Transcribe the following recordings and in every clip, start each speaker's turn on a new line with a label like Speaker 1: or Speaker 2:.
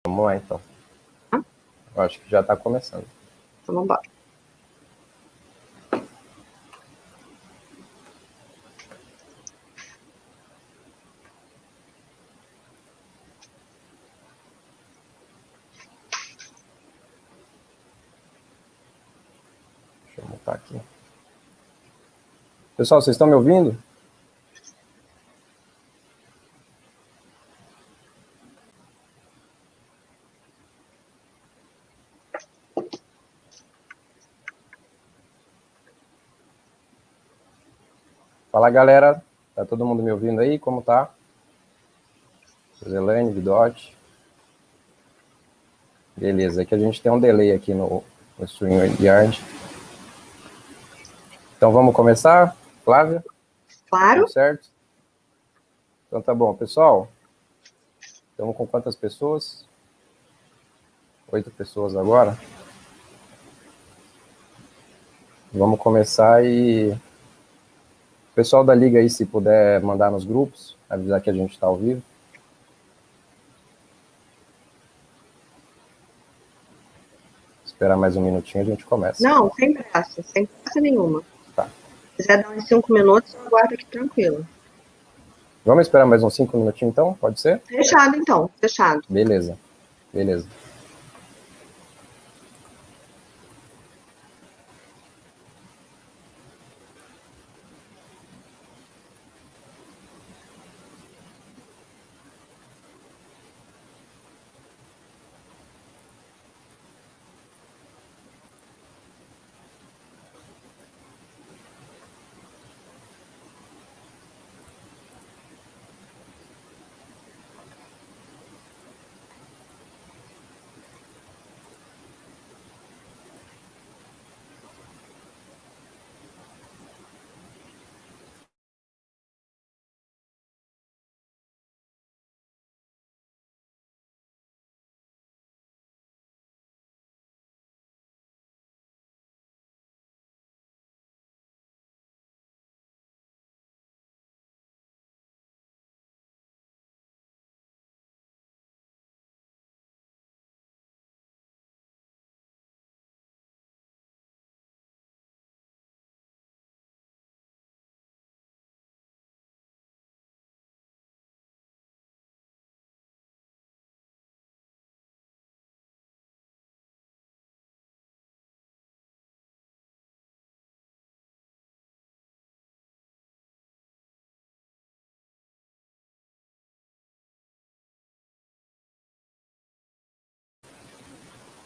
Speaker 1: Vamos lá, então.
Speaker 2: Tá?
Speaker 1: Eu acho que já está começando.
Speaker 2: Então, vamos embora.
Speaker 1: Deixa eu montar aqui. Pessoal, vocês estão me ouvindo? Fala, galera. Tá todo mundo me ouvindo aí? Como tá? Zelane, Vidote. Beleza, é que a gente tem um delay aqui no StreamYard. Então vamos começar, Flávia?
Speaker 2: Claro.
Speaker 1: Tudo certo? Então tá bom, pessoal. Estamos com quantas pessoas? 8 pessoas agora. Vamos começar e o pessoal da liga aí, se puder mandar nos grupos, avisar que a gente está ao vivo. Esperar mais um minutinho, a gente começa.
Speaker 2: Não, sem pressa nenhuma.
Speaker 1: Tá.
Speaker 2: Se quiser dar uns 5 minutos, eu aguardo aqui tranquilo.
Speaker 1: Vamos esperar mais uns 5 minutinhos então? Pode ser?
Speaker 2: Fechado, então. Fechado.
Speaker 1: Beleza. Beleza.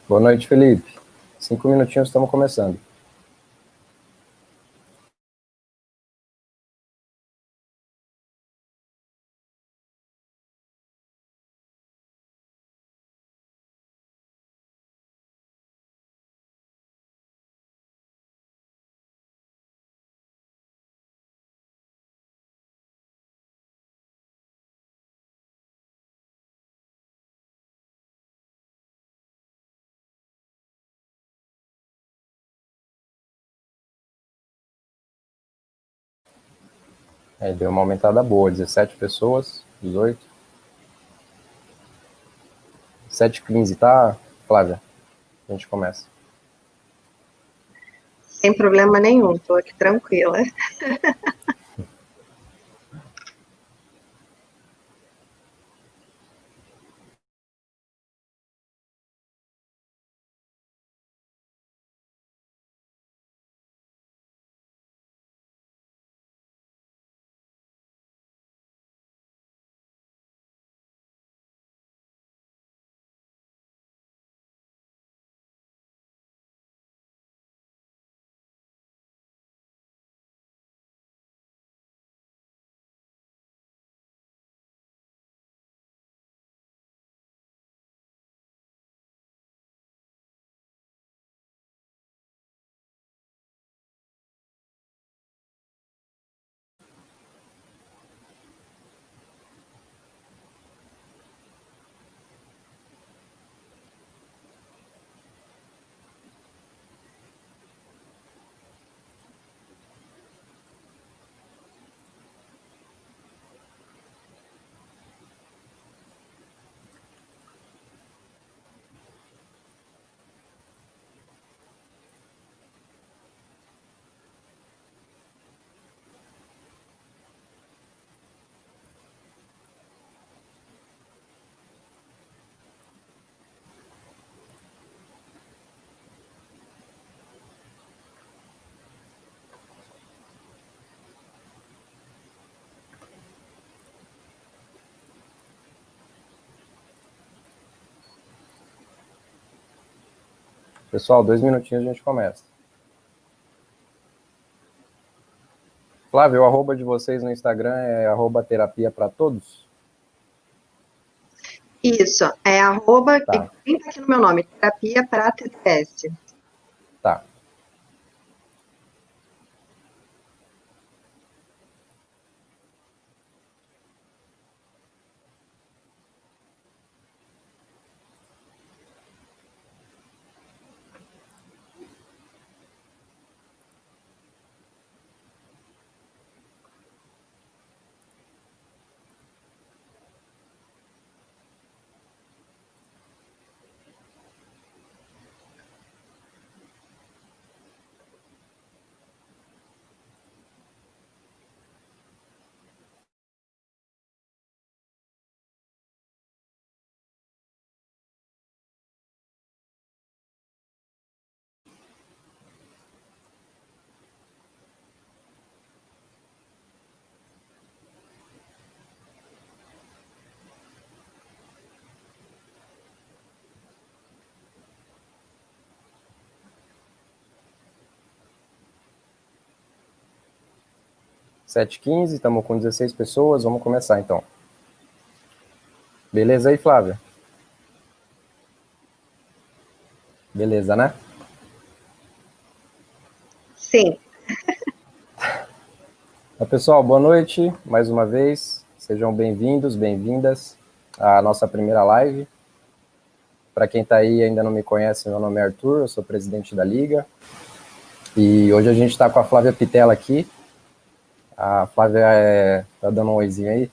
Speaker 1: Boa noite, Felipe. 5 minutinhos, estamos começando. Aí deu uma aumentada boa, 17 pessoas, 18. 7h15, tá, Flávia? A gente começa.
Speaker 2: Sem problema nenhum. Tô aqui tranquila.
Speaker 1: Pessoal, 2 minutinhos a gente começa. Flávio, o arroba de vocês no Instagram é @terapia para todos?
Speaker 2: Isso, é arroba,
Speaker 1: Tá.
Speaker 2: bem aqui no meu nome, terapia para TTS.
Speaker 1: Tá. Sete h 15, estamos com 16 pessoas, vamos começar então. Beleza aí, Flávia? Beleza, né?
Speaker 2: Sim.
Speaker 1: Pessoal, boa noite, mais uma vez. Sejam bem-vindos, bem-vindas à nossa primeira live. Para quem está aí e ainda não me conhece, meu nome é Arthur, eu sou presidente da Liga. E hoje a gente está com a Flávia Pitella aqui. A Flávia tá dando um oizinho aí.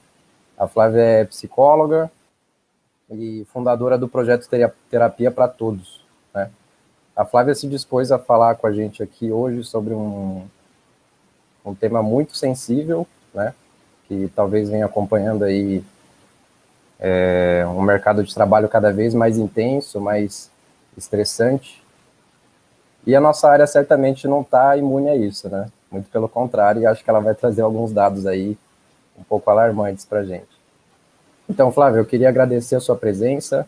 Speaker 1: A Flávia é psicóloga e fundadora do projeto Terapia para Todos, né? A Flávia se dispôs a falar com a gente aqui hoje sobre um tema muito sensível, né? Que talvez venha acompanhando aí um mercado de trabalho cada vez mais intenso, mais estressante. E a nossa área certamente não está imune a isso, né? Muito pelo contrário, e acho que ela vai trazer alguns dados aí um pouco alarmantes para a gente. Então, Flávia, eu queria agradecer a sua presença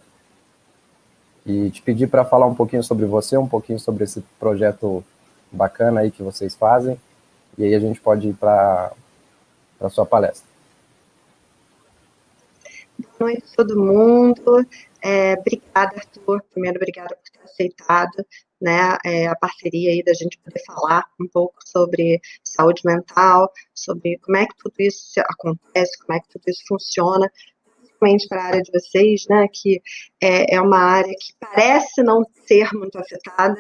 Speaker 1: e te pedir para falar um pouquinho sobre você, um pouquinho sobre esse projeto bacana aí que vocês fazem, e aí a gente pode ir para a sua palestra.
Speaker 2: Boa noite a todo mundo. Obrigada, Arthur. Primeiro, obrigada por ter aceitado, né, a parceria aí da gente poder falar um pouco sobre saúde mental, sobre como é que tudo isso acontece, como é que tudo isso funciona, principalmente para a área de vocês, né, que é uma área que parece não ser muito afetada,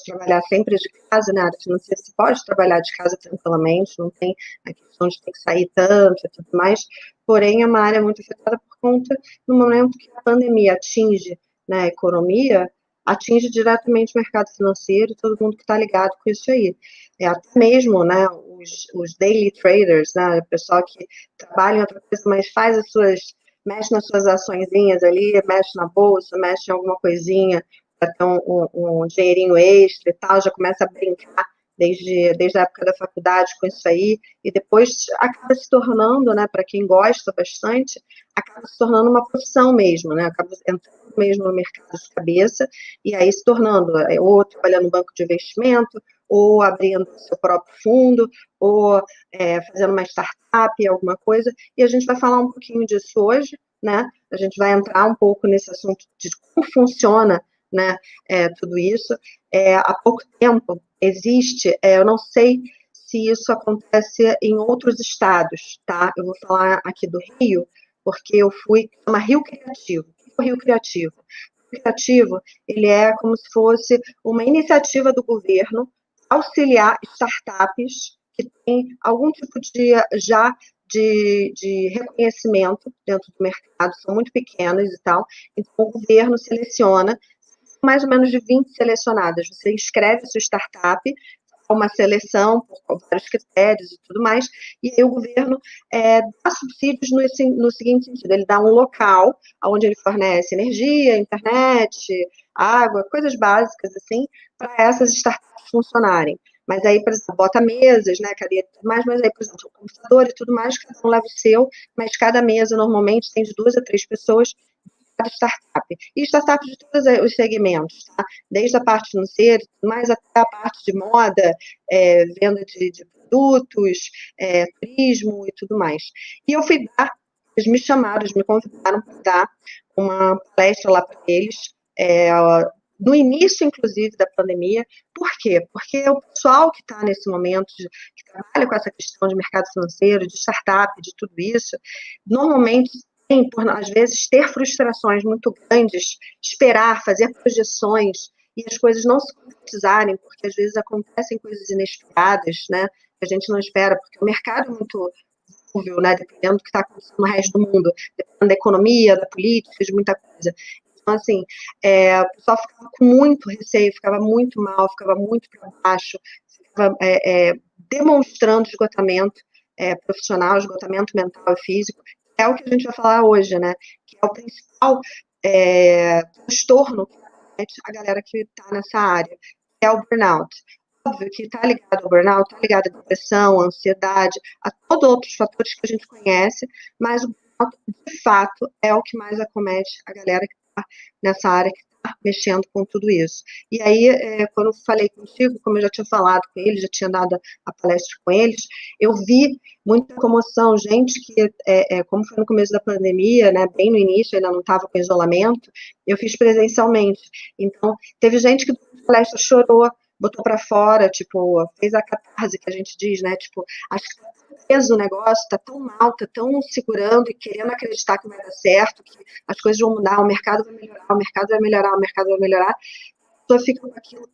Speaker 2: trabalhar sempre de casa, né, área financeira, você pode trabalhar de casa tranquilamente, não tem a questão de ter que sair tanto e tudo mais, porém é uma área muito afetada por conta do momento que a pandemia atinge, né, a economia, atinge diretamente o mercado financeiro e todo mundo que está ligado com isso aí. Até mesmo, né, os daily traders, né, o pessoal que trabalha em outra coisa, mas faz mexe nas suas açõezinhas ali, mexe na bolsa, mexe em alguma coisinha, para ter um dinheirinho extra e tal, já começa a brincar desde a época da faculdade com isso aí, e depois acaba se tornando, né, para quem gosta bastante, acaba se tornando uma profissão mesmo, né, acaba entrando mesmo no mercado de cabeça, e aí se tornando, ou trabalhando no banco de investimento, ou abrindo seu próprio fundo, ou fazendo uma startup, alguma coisa, e a gente vai falar um pouquinho disso hoje, né, a gente vai entrar um pouco nesse assunto de como funciona, né, tudo isso. Há pouco tempo existe, eu não sei se isso acontece em outros estados, tá? Eu vou falar aqui do Rio, porque eu fui, chama Rio Criativo. O que é o Rio Criativo? O Rio Criativo, ele é como se fosse uma iniciativa do governo auxiliar startups que têm algum tipo de reconhecimento dentro do mercado, são muito pequenas e tal, então o governo seleciona mais ou menos de 20 selecionadas. Você inscreve a sua startup, uma seleção por vários critérios e tudo mais, e aí o governo dá subsídios no seguinte sentido, ele dá um local onde ele fornece energia, internet, água, coisas básicas assim, para essas startups funcionarem. Mas aí, por exemplo, bota mesas, né, cadeira e tudo mais, mas aí, por exemplo, o computador e tudo mais, cada um leva o seu, mas cada mesa normalmente tem de 2 a 3 pessoas, mercado startup. E startup de todos os segmentos, tá? Desde a parte financeira, mais até a parte de moda, venda de produtos, turismo e tudo mais. E eu fui dar, eles me chamaram, eles me convidaram para dar uma palestra lá para eles, no início, inclusive, da pandemia. Por quê? Porque o pessoal que está nesse momento, que trabalha com essa questão de mercado financeiro, de startup, de tudo isso, normalmente tem, por, às vezes, ter frustrações muito grandes, esperar, fazer projeções, e as coisas não se concretizarem, porque às vezes acontecem coisas inesperadas, né, que a gente não espera, porque o mercado é muito móvel, né, dependendo do que está acontecendo no resto do mundo, dependendo da economia, da política, de muita coisa. Então, assim, o pessoal ficava com muito receio, ficava muito mal, ficava muito para baixo, ficava demonstrando esgotamento profissional, esgotamento mental e físico, que é o que a gente vai falar hoje, né? Que é o principal transtorno que acomete a galera que está nessa área, que é o burnout. Óbvio que está ligado ao burnout, está ligado à depressão, à ansiedade, a todos outros fatores que a gente conhece, mas o burnout, de fato, é o que mais acomete a galera que está nessa área, que está mexendo com tudo isso. E aí, quando eu falei contigo, como eu já tinha falado com eles, já tinha dado a palestra com eles, eu vi muita comoção, gente que, como foi no começo da pandemia, né, bem no início, ainda não estava com isolamento, eu fiz presencialmente. Então, teve gente que na palestra chorou, botou para fora, tipo, fez a catarse que a gente diz, né, tipo, acho que tá preso o negócio, tá tão mal, tá tão segurando e querendo acreditar que vai dar certo, que as coisas vão mudar, o mercado vai melhorar, o mercado vai melhorar, o mercado vai melhorar, a pessoa fica com aquilo,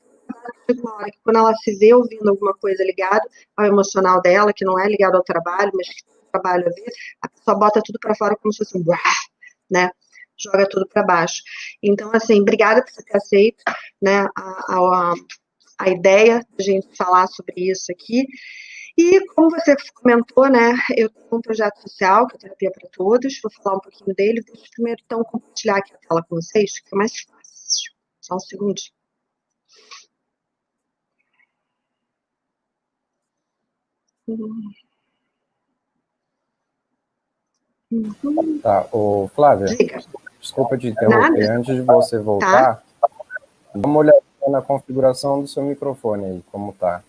Speaker 2: uma hora que quando ela se vê ouvindo alguma coisa ligada ao emocional dela, que não é ligado ao trabalho, mas que tem o trabalho a ver, a pessoa bota tudo para fora como se fosse um né, joga tudo para baixo. Então, assim, obrigada por você ter aceito, né, a ideia de a gente falar sobre isso aqui. E, como você comentou, né, eu tenho um projeto social, que é Terapia para Todos, vou falar um pouquinho dele. Deixa eu primeiro, então, compartilhar aqui a tela com vocês, que é mais fácil. Só um segundinho.
Speaker 1: Tá, ô Flávia,
Speaker 2: Diga.
Speaker 1: desculpa te interromper.
Speaker 2: Nada?
Speaker 1: Antes de você
Speaker 2: Tá?
Speaker 1: voltar, dá uma olhada na configuração do seu microfone aí, como tá.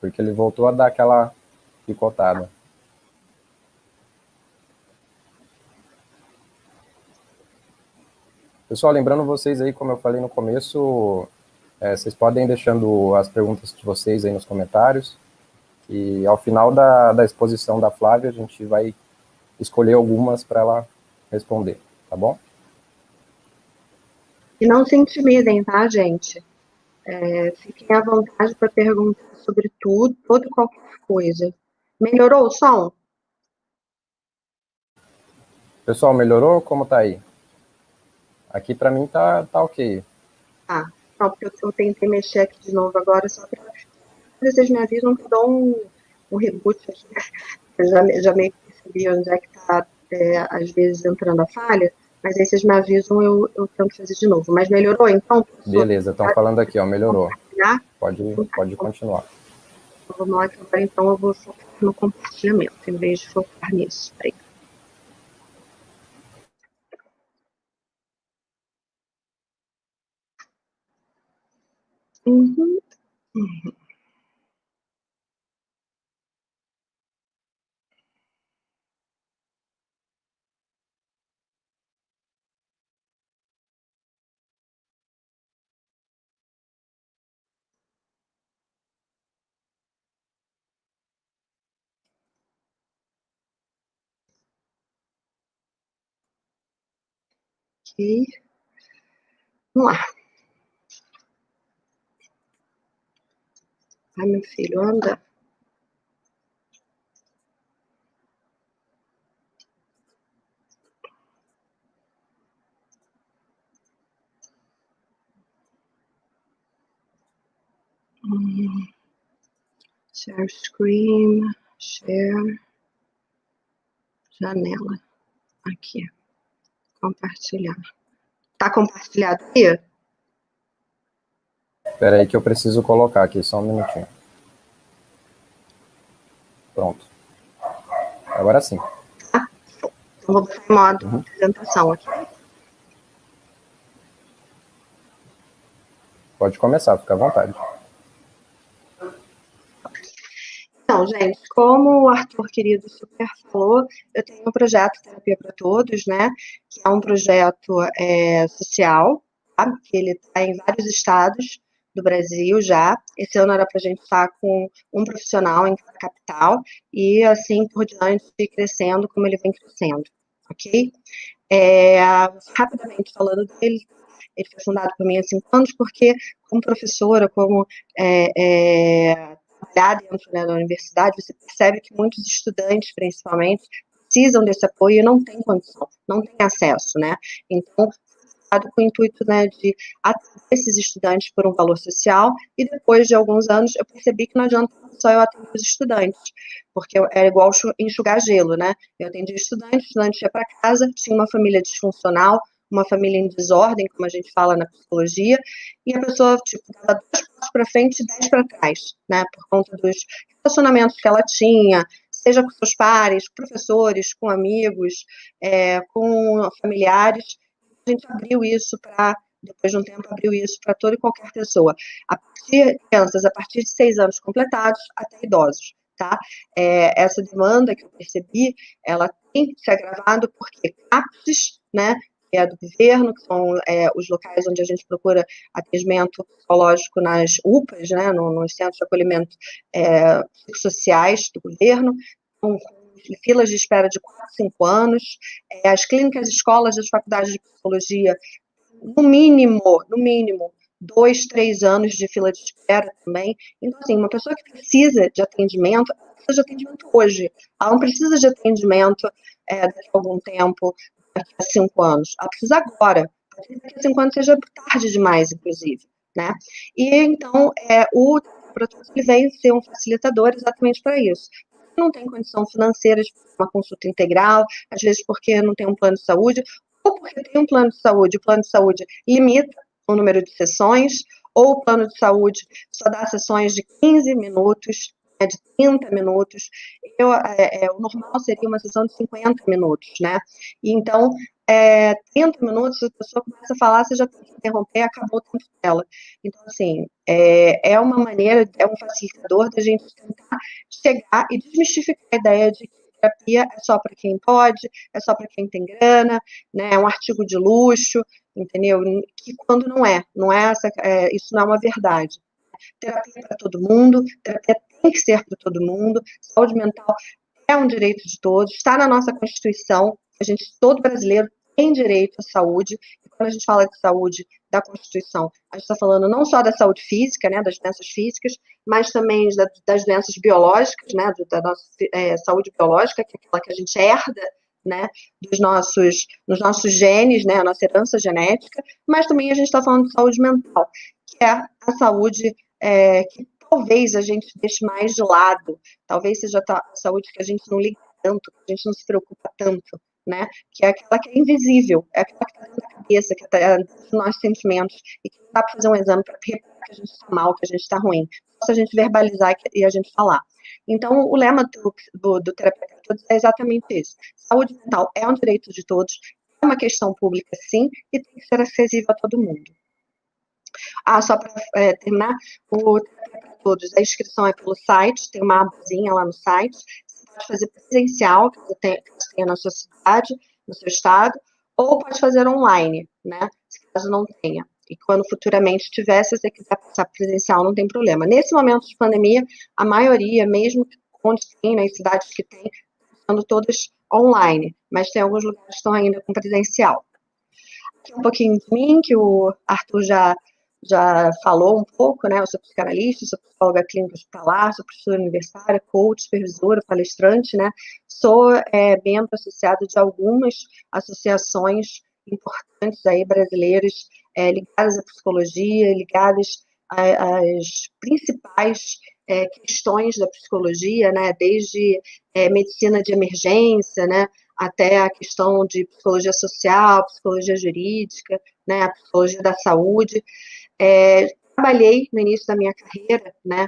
Speaker 1: Porque ele voltou a dar aquela picotada. Pessoal, lembrando vocês aí, como eu falei no começo, vocês podem ir deixando as perguntas de vocês aí nos comentários. E ao final da exposição da Flávia, a gente vai escolher algumas para ela responder, tá bom?
Speaker 2: E não se intimidem, tá, gente? Fiquem à vontade para perguntar sobre tudo, toda e qualquer coisa. Melhorou o som?
Speaker 1: Pessoal, melhorou? Como tá aí? Aqui para mim tá ok.
Speaker 2: Tá. Não, porque eu tentei mexer aqui de novo agora, só para vocês me avisam que eu dou um reboot aqui. Eu já meio que percebi onde é que está, às vezes, entrando a falha, mas aí vocês me avisam, eu tento fazer de novo. Mas melhorou, então, professor?
Speaker 1: Beleza, estão falando aqui, ó, melhorou.
Speaker 2: Então,
Speaker 1: Pode continuar.
Speaker 2: vamos lá, que agora, então, eu vou focar no compartilhamento, em vez de focar nisso. Peraí. Uhum. Ok. Vamos lá. Ai, meu filho, anda. Share screen, share, janela. Aqui, compartilhar. Tá compartilhado aí?
Speaker 1: Espera aí que eu preciso colocar aqui, só um minutinho. Pronto. Agora sim.
Speaker 2: Tá? Então, vou botar em modo apresentação aqui.
Speaker 1: Pode começar, fica à vontade.
Speaker 2: Então, gente, como o Arthur querido super falou, eu tenho um projeto Terapia para Todos, né? Que é um projeto social, tá? Que ele está em vários estados do Brasil já. Esse ano era para a gente estar com um profissional em cada capital e assim por diante crescendo como ele vem crescendo, ok? Rapidamente falando dele, ele foi fundado por mim há 5 anos porque, como professora, como trabalhar dentro, né, da universidade, você percebe que muitos estudantes, principalmente, precisam desse apoio e não têm condição, não têm acesso, né? Então, com o intuito, né, de atender esses estudantes por um valor social, e depois de alguns anos eu percebi que não adianta só eu atender os estudantes, porque era igual enxugar gelo, né? Eu atendia o estudante ia para casa, tinha uma família disfuncional, uma família em desordem, como a gente fala na psicologia, e a pessoa, tipo, dava 2 passos para frente e 10 para trás, né? Por conta dos relacionamentos que ela tinha, seja com seus pares, professores, com amigos, com familiares. A gente abriu isso para, depois de um tempo, abriu isso para toda e qualquer pessoa. Crianças a partir de 6 anos completados até idosos, tá? Essa demanda que eu percebi, ela tem se agravado porque CAPS, né, que é do governo, que são os locais onde a gente procura atendimento psicológico nas UPAs, né, nos centros de acolhimento psicossociais do governo, com filas de espera de 4, 5 anos, as clínicas, escolas das faculdades de psicologia, no mínimo, 2, 3 anos de fila de espera também. Então, assim, uma pessoa que precisa de atendimento, ela precisa de atendimento hoje. Ela não precisa de atendimento daqui a algum tempo, daqui a 5 anos. Ela precisa agora. Daqui a 5 anos seja tarde demais, inclusive, né? E, então, o produto ele veio ser um facilitador exatamente para isso. Não tem condição financeira de uma consulta integral, às vezes porque não tem um plano de saúde, ou porque tem um plano de saúde, o plano de saúde limita o número de sessões, ou o plano de saúde só dá sessões de 15 minutos, de 30 minutos. O normal seria uma sessão de 50 minutos, né? E então, 30 minutos, a pessoa começa a falar, você já tem que interromper, acabou o tempo dela. Então, assim, é uma maneira, é um facilitador da gente tentar chegar e desmistificar a ideia de que terapia é só para quem pode, é só para quem tem grana, né? É um artigo de luxo, entendeu? Que quando isso não é uma verdade. Terapia é para todo mundo, terapia tem que ser para todo mundo, saúde mental é um direito de todos, está na nossa Constituição, todo brasileiro tem direito à saúde, e quando a gente fala de saúde da Constituição, a gente está falando não só da saúde física, né, das doenças físicas, mas também das doenças biológicas, né, da nossa saúde biológica, que é aquela que a gente herda, né, nos nossos genes, né, a nossa herança genética, mas também a gente está falando de saúde mental, que é a saúde que talvez a gente deixe mais de lado, talvez seja a saúde que a gente não liga tanto, que a gente não se preocupa tanto, né? Que é aquela que é invisível, é aquela que está dentro da cabeça, que está dentro dos nossos sentimentos, e que não dá para fazer um exame para reparar que a gente está mal, que a gente está ruim, só se a gente verbalizar e a gente falar. Então, o lema do Terapia para Todos é exatamente isso. Saúde mental é um direito de todos, é uma questão pública, sim, e tem que ser acessível a todo mundo. Só para terminar, o Terapia para Todos, a inscrição é pelo site, tem uma abazinha lá no site, você pode fazer presencial, que você tenha na sua cidade, no seu estado, ou pode fazer online, né, caso não tenha. E quando futuramente tiver, se você quiser passar presencial, não tem problema. Nesse momento de pandemia, a maioria, mesmo onde tem, nas cidades que tem, estão todas online, mas tem alguns lugares que estão ainda com presencial. Aqui um pouquinho de mim, que o Arthur já falou um pouco, né? Eu sou psicanalista, sou psicóloga clínica hospitalar, sou professora universitária, coach, supervisora, palestrante, né? Sou membro associado de algumas associações importantes aí brasileiras ligadas à psicologia, ligadas às principais questões da psicologia, né? Desde medicina de emergência, né? Até a questão de psicologia social, psicologia jurídica, né? A psicologia da saúde. Trabalhei no início da minha carreira, né?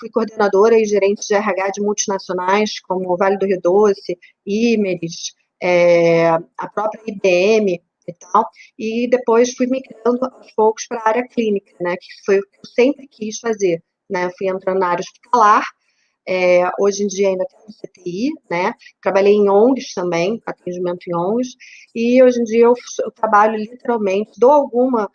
Speaker 2: Fui coordenadora e gerente de RH de multinacionais, como Vale do Rio Doce, Imeris, a própria IBM, e tal, e depois fui migrando aos poucos para a área clínica, né, que foi o que eu sempre quis fazer, né, eu fui entrando na área hospitalar, hoje em dia ainda tenho CTI, né? Trabalhei em ONGs também, atendimento em ONGs, e hoje em dia eu trabalho literalmente, dou alguma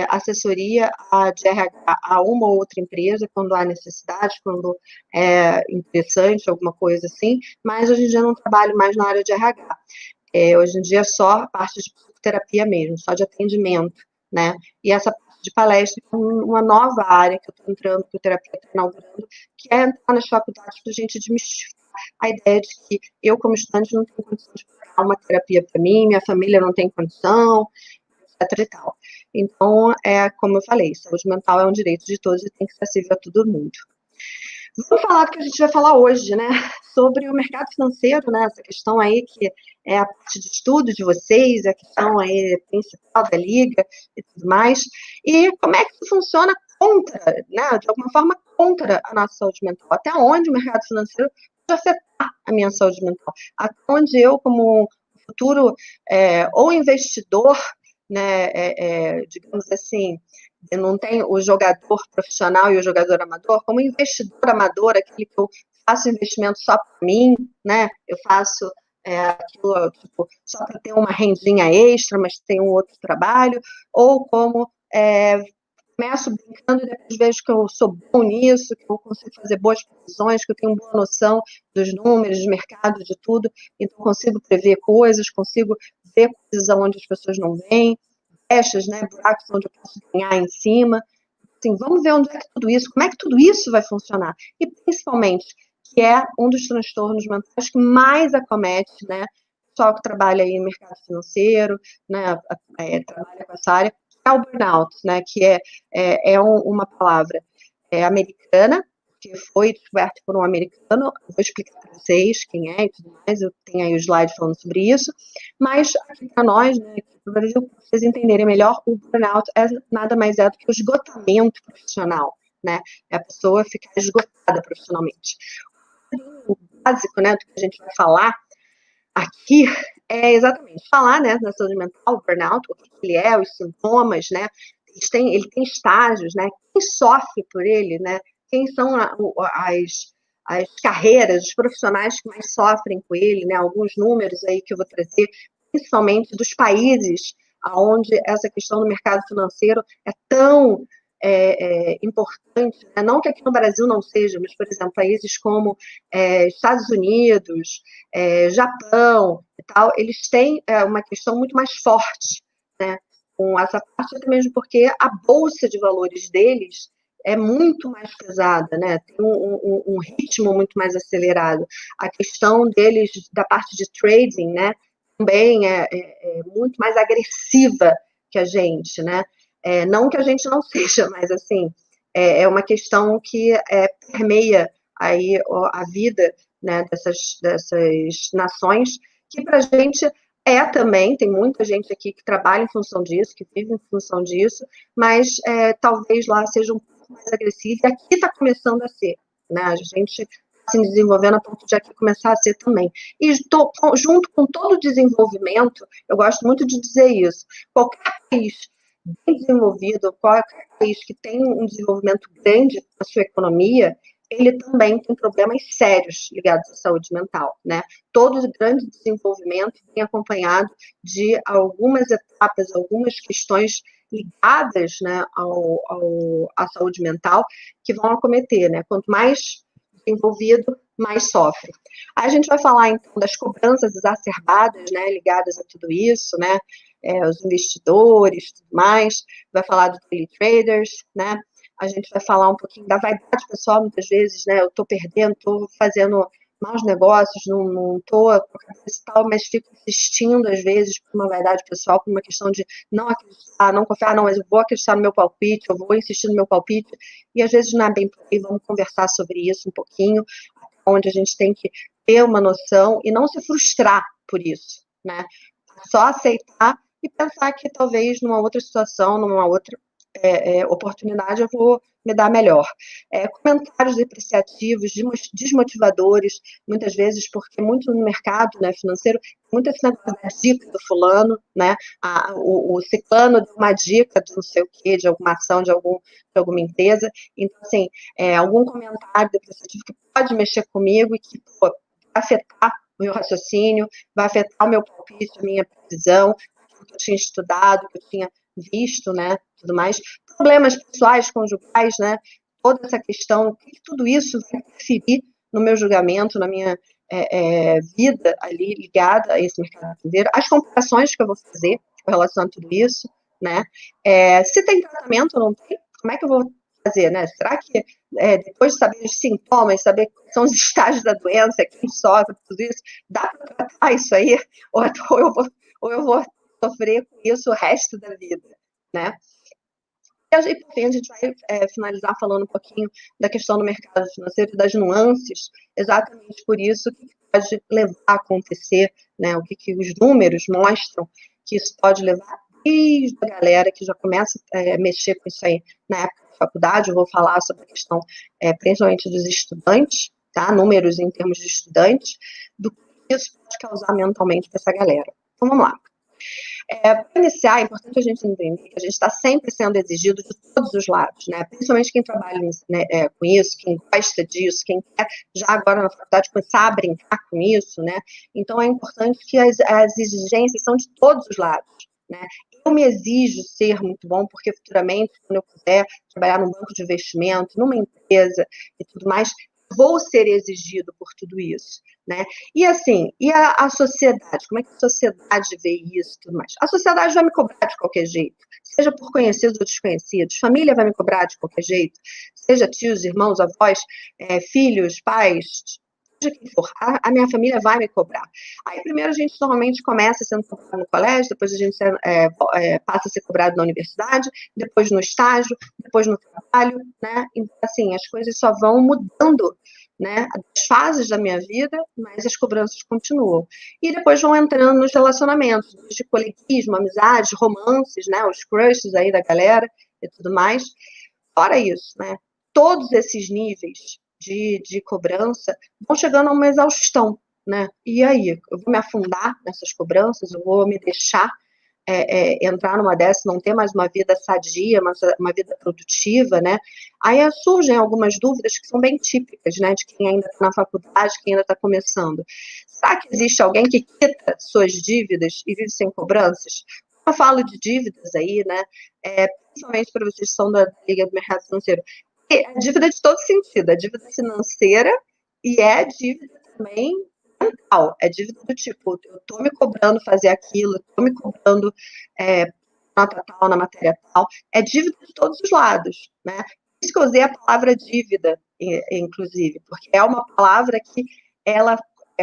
Speaker 2: assessoria de RH a uma ou outra empresa, quando há necessidade, quando é interessante, alguma coisa assim, mas hoje em dia eu não trabalho mais na área de RH. Hoje em dia é só a parte de psicoterapia mesmo, só de atendimento, né? E essa parte de palestra é uma nova área que eu estou entrando, que o terapia está inaugurando, que é entrar nas faculdades para a gente desmistificar a ideia de que eu, como estudante, não tenho condição de pagar uma terapia para mim, minha família não tem condição, etc e tal. Então, como eu falei, saúde mental é um direito de todos e tem que ser acessível a todo mundo. Vamos falar do que a gente vai falar hoje, né? Sobre o mercado financeiro, né? Essa questão aí que é a parte de estudo de vocês, a questão aí principal da Liga e tudo mais. E como é que isso funciona contra, né? De alguma forma, contra a nossa saúde mental. Até onde o mercado financeiro pode afetar a minha saúde mental. Até onde eu, como futuro ou investidor, né? Digamos assim, não tem o jogador profissional e o jogador amador, como investidor amador, aquele que eu faço investimento só para mim, né? Eu faço aquilo tipo, só para ter uma rendinha extra, mas tem um outro trabalho, ou como começo brincando e depois vejo que eu sou bom nisso, que eu consigo fazer boas previsões, que eu tenho boa noção dos números, de mercado, de tudo, então consigo prever coisas, consigo ver coisas onde as pessoas não veem, brechas, né, buracos onde eu posso ganhar em cima. Assim, vamos ver onde é que tudo isso, como é que tudo isso vai funcionar. E principalmente, que é um dos transtornos mentais que mais acomete, né, o pessoal que trabalha aí no mercado financeiro, né, trabalha com essa área, que é o burnout, né, que uma palavra americana, que foi descoberta por um americano, eu vou explicar para vocês quem é e tudo mais, eu tenho aí o slide falando sobre isso, mas aqui para nós, né, aqui para o Brasil, para vocês entenderem melhor, o burnout nada mais é do que o esgotamento profissional, né, é a pessoa ficar esgotada profissionalmente. O básico, né, do que a gente vai falar aqui é exatamente falar, né, na saúde mental, o burnout, o que ele é, os sintomas, né, ele tem estágios, né, quem sofre por ele, né, quem são as carreiras, os profissionais que mais sofrem com ele, né, alguns números aí que eu vou trazer, principalmente dos países onde essa questão do mercado financeiro é tão importante, né? Não que aqui no Brasil não seja, mas, por exemplo, países como Estados Unidos, Japão e tal, eles têm uma questão muito mais forte, né, com essa parte, até mesmo porque a bolsa de valores deles é muito mais pesada, né, tem um ritmo muito mais acelerado. A questão deles, da parte de trading, né, também é muito mais agressiva que a gente, né, não que a gente não seja, mas assim, é uma questão que permeia aí a vida, né, dessas nações, que para a gente também, tem muita gente aqui que trabalha em função disso, que vive em função disso, mas talvez lá seja um pouco mais agressivo, e aqui está começando a ser, né, a gente se desenvolvendo a ponto de aqui começar a ser também. E junto com todo o desenvolvimento, eu gosto muito de dizer isso, qualquer país bem desenvolvido, qualquer país que tem um desenvolvimento grande na sua economia, ele também tem problemas sérios ligados à saúde mental, né? Todo grande desenvolvimento vem acompanhado de algumas etapas, algumas questões ligadas, né, à saúde mental que vão acometer, né? Quanto mais desenvolvido, mais sofre. Aí a gente vai falar, então, das cobranças exacerbadas, né, ligadas a tudo isso, né? Os investidores, tudo mais, vai falar dos daily traders, né? A gente vai falar um pouquinho da vaidade pessoal, muitas vezes, né? Eu estou perdendo, estou fazendo maus negócios, não estou com a cabeça tal, mas fico insistindo, às vezes, por uma vaidade pessoal, por uma questão de não acreditar, não confiar, não, mas eu vou acreditar no meu palpite, eu vou insistir no meu palpite, e às vezes não é bem por aí, vamos conversar sobre isso um pouquinho, onde a gente tem que ter uma noção e não se frustrar por isso, né? Só aceitar e pensar que talvez numa outra situação, numa outra oportunidade, eu vou me dar melhor. Comentários depreciativos, desmotivadores, muitas vezes, porque muito no mercado, né, financeiro, muito esse negócio da dica do fulano, né, o ciclano deu uma dica de não sei o quê, de alguma ação de alguma empresa, então, assim, algum comentário depreciativo que pode mexer comigo e que, pô, vai afetar o meu raciocínio, vai afetar o meu palpite, a minha previsão, o que eu tinha estudado, o que eu tinha visto, né, tudo mais, problemas pessoais, conjugais, né, toda essa questão, tudo isso vai interferir no meu julgamento, na minha vida ali ligada a esse mercado financeiro, as comparações que eu vou fazer com relação a tudo isso, né, se tem tratamento ou não tem, como é que eu vou fazer, né, será que depois de saber os sintomas, saber quais são os estágios da doença, quem sofre, tudo isso, dá para tratar isso aí, ou eu vou sofrer com isso o resto da vida, né? E por fim, a gente vai finalizar falando um pouquinho da questão do mercado financeiro, das nuances, exatamente por isso que pode levar a acontecer, né? O que os números mostram que isso pode levar desde a galera que já começa a mexer com isso aí na época da faculdade. Eu vou falar sobre a questão principalmente dos estudantes, tá? Números em termos de estudantes, do que isso pode causar mentalmente para essa galera. Então, vamos lá. Para iniciar, é importante a gente entender que a gente está sempre sendo exigido de todos os lados, né? Principalmente quem trabalha com isso, quem gosta disso, quem quer já agora na faculdade começar a brincar com isso, né? Então é importante que as exigências são de todos os lados, né? Eu me exijo ser muito bom, porque futuramente, quando eu puder trabalhar num banco de investimento, numa empresa e tudo mais, vou ser exigido por tudo isso, né? E assim, e a sociedade? Como é que a sociedade vê isso e tudo mais? A sociedade vai me cobrar de qualquer jeito, seja por conhecidos ou desconhecidos, família vai me cobrar de qualquer jeito, seja tios, irmãos, avós, filhos, pais, seja quem for, a minha família vai me cobrar. Aí primeiro a gente normalmente começa sendo cobrado no colégio, depois a gente passa a ser cobrado na universidade, depois no estágio, depois no trabalho, né? Então, assim, as coisas só vão mudando, né, as fases da minha vida, mas as cobranças continuam. E depois vão entrando nos relacionamentos, de coleguismo, amizades, romances, né, os crushes aí da galera e tudo mais. Fora isso, né, todos esses níveis de cobrança vão chegando a uma exaustão, né? E aí, eu vou me afundar nessas cobranças, eu vou me deixar entrar numa dessas, não ter mais uma vida sadia, uma vida produtiva, né? Aí surgem algumas dúvidas que são bem típicas, né? De quem ainda está na faculdade, quem ainda está começando. Será que existe alguém que quita suas dívidas e vive sem cobranças? Eu falo de dívidas aí, né? Principalmente para vocês que são da Liga do Mercado Financeiro. É dívida de todo sentido, é dívida financeira e é dívida também mental, é dívida do tipo, eu estou me cobrando fazer aquilo, estou me cobrando nota tal, na matéria tal, é dívida de todos os lados, né? Por isso que eu usei a palavra dívida, inclusive, porque é uma palavra que ela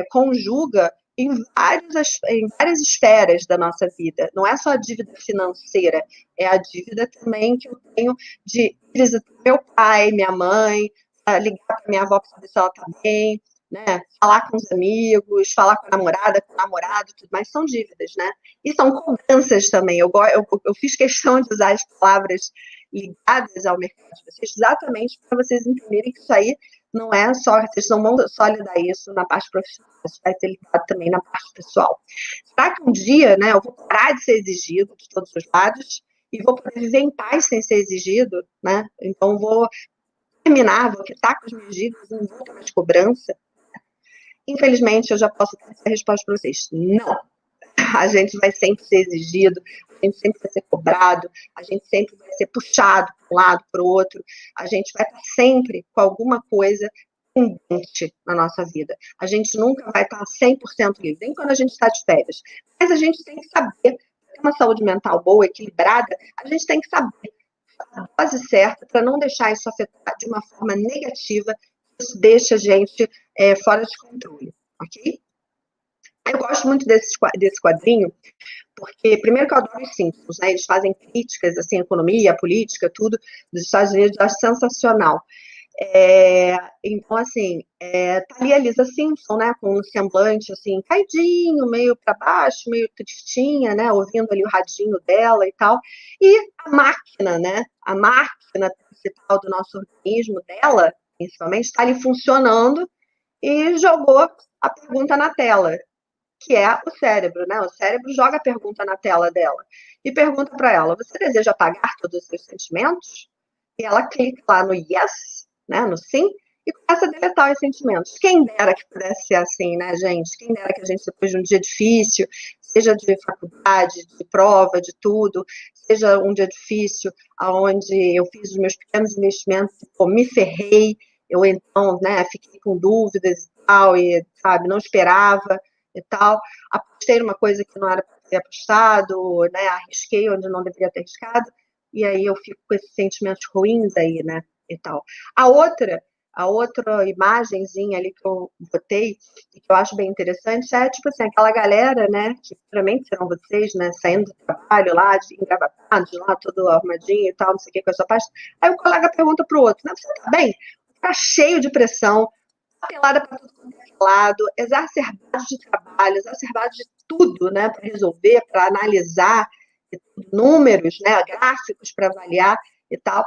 Speaker 2: conjuga em várias esferas da nossa vida. Não é só a dívida financeira, é a dívida também que eu tenho de visitar meu pai, minha mãe, ligar para minha avó para saber se ela está bem, né? Falar com os amigos, falar com a namorada, com o namorado, tudo mais, são dívidas, né? E são cobranças também. Eu fiz questão de usar as palavras ligadas ao mercado de vocês, exatamente para vocês entenderem que isso aí não é só, vocês não vão só lidar isso na parte profissional, isso vai ser lidado também na parte pessoal. Será que um dia, né, eu vou parar de ser exigido de todos os lados e vou poder viver em paz sem ser exigido, né? Então vou terminar, vou quitar com as minhas dívidas, não vou ter mais cobrança. Infelizmente, eu já posso dar essa resposta para vocês. Não. A gente vai sempre ser exigido, a gente sempre vai ser cobrado, a gente sempre vai ser puxado para um lado, para o outro, a gente vai estar sempre com alguma coisa pendente na nossa vida. A gente nunca vai estar 100% livre, nem quando a gente está de férias. Mas a gente tem que saber, ter uma saúde mental boa, equilibrada, a gente tem que saber a dose certa para não deixar isso afetar de uma forma negativa, isso deixa a gente fora de controle, ok? Eu gosto muito desse quadrinho, porque, primeiro que eu adoro os Simpsons, né? Eles fazem críticas, assim, à economia, à política, tudo, dos Estados Unidos, eu acho sensacional. Então, assim, tá ali a Lisa Simpson, né, com um semblante, assim, caidinho, meio para baixo, meio tristinha, né, ouvindo ali o radinho dela e tal. E a máquina, né, a máquina principal do nosso organismo, dela, principalmente, está ali funcionando e jogou a pergunta na tela, que é o cérebro, né? O cérebro joga a pergunta na tela dela e pergunta para ela: você deseja apagar todos os seus sentimentos? E ela clica lá no yes, né? No sim, e começa a deletar os sentimentos. Quem dera que pudesse ser assim, né, gente? Quem dera que a gente, depois de um dia difícil, seja de faculdade, de prova, de tudo, seja um dia difícil, onde eu fiz os meus pequenos investimentos, pô, me ferrei, eu então, né, fiquei com dúvidas e tal, e, sabe, não esperava e tal, apostei numa coisa que não era para ter apostado, né, arrisquei onde não deveria ter arriscado, e aí eu fico com esses sentimentos ruins aí, né, e tal. A outra imagenzinha ali que eu botei, e que eu acho bem interessante, é tipo assim, aquela galera, né, que provavelmente serão vocês, né, saindo do trabalho lá, engravatados lá, todo arrumadinho e tal, não sei o que, com a sua pasta, aí o colega pergunta pro outro, né, você tá bem? Tá cheio de pressão, pelada para tudo quanto é lado, exacerbados de trabalho, exacerbados de tudo, né, para resolver, para analisar números, né, gráficos para avaliar e tal.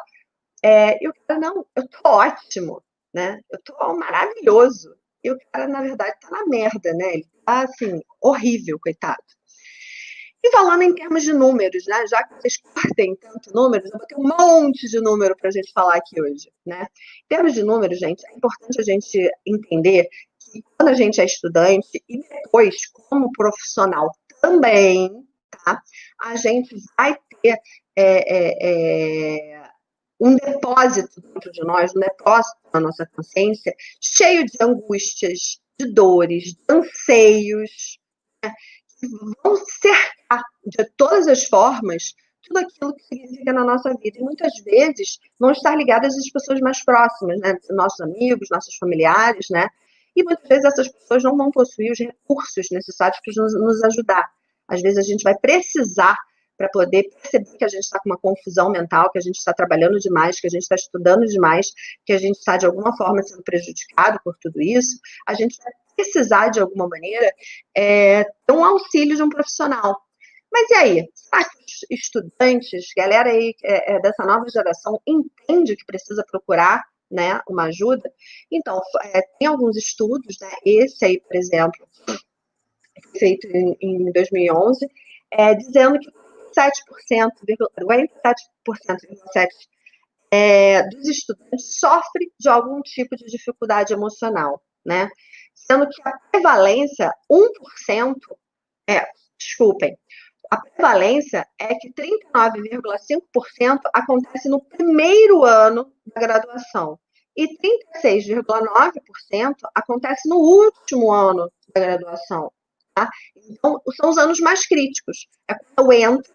Speaker 2: E o cara, não, eu tô ótimo, né, eu tô maravilhoso. E o cara, na verdade, tá na merda, né, ele tá, assim, horrível, coitado. E falando em termos de números, né, já que vocês curtem tanto números, eu vou ter um monte de número para a gente falar aqui hoje, né? Em termos de números, gente, é importante a gente entender que quando a gente é estudante e depois como profissional também, tá? A gente vai ter um depósito dentro de nós, um depósito na nossa consciência, cheio de angústias, de dores, de anseios, né? Que vão cercar de todas as formas tudo aquilo que significa na nossa vida. E muitas vezes vão estar ligadas às pessoas mais próximas, né? Nossos amigos, nossos familiares, né? E muitas vezes essas pessoas não vão possuir os recursos necessários para nos ajudar. Às vezes a gente vai precisar para poder perceber que a gente está com uma confusão mental, que a gente está trabalhando demais, que a gente está estudando demais, que a gente está de alguma forma sendo prejudicado por tudo isso, a gente vai precisar de alguma maneira ter um auxílio de um profissional. Mas e aí? Será que os estudantes, galera aí dessa nova geração, entende que precisa procurar, né, uma ajuda? Então, tem alguns estudos, né, esse aí, por exemplo, feito em 2011, dizendo que 47,7% dos estudantes sofre de algum tipo de dificuldade emocional, né? Sendo que a prevalência, 1%, desculpem, a prevalência é que 39,5% acontece no primeiro ano da graduação e 36,9% acontece no último ano da graduação. Tá? Então, são os anos mais críticos. É quando eu entro,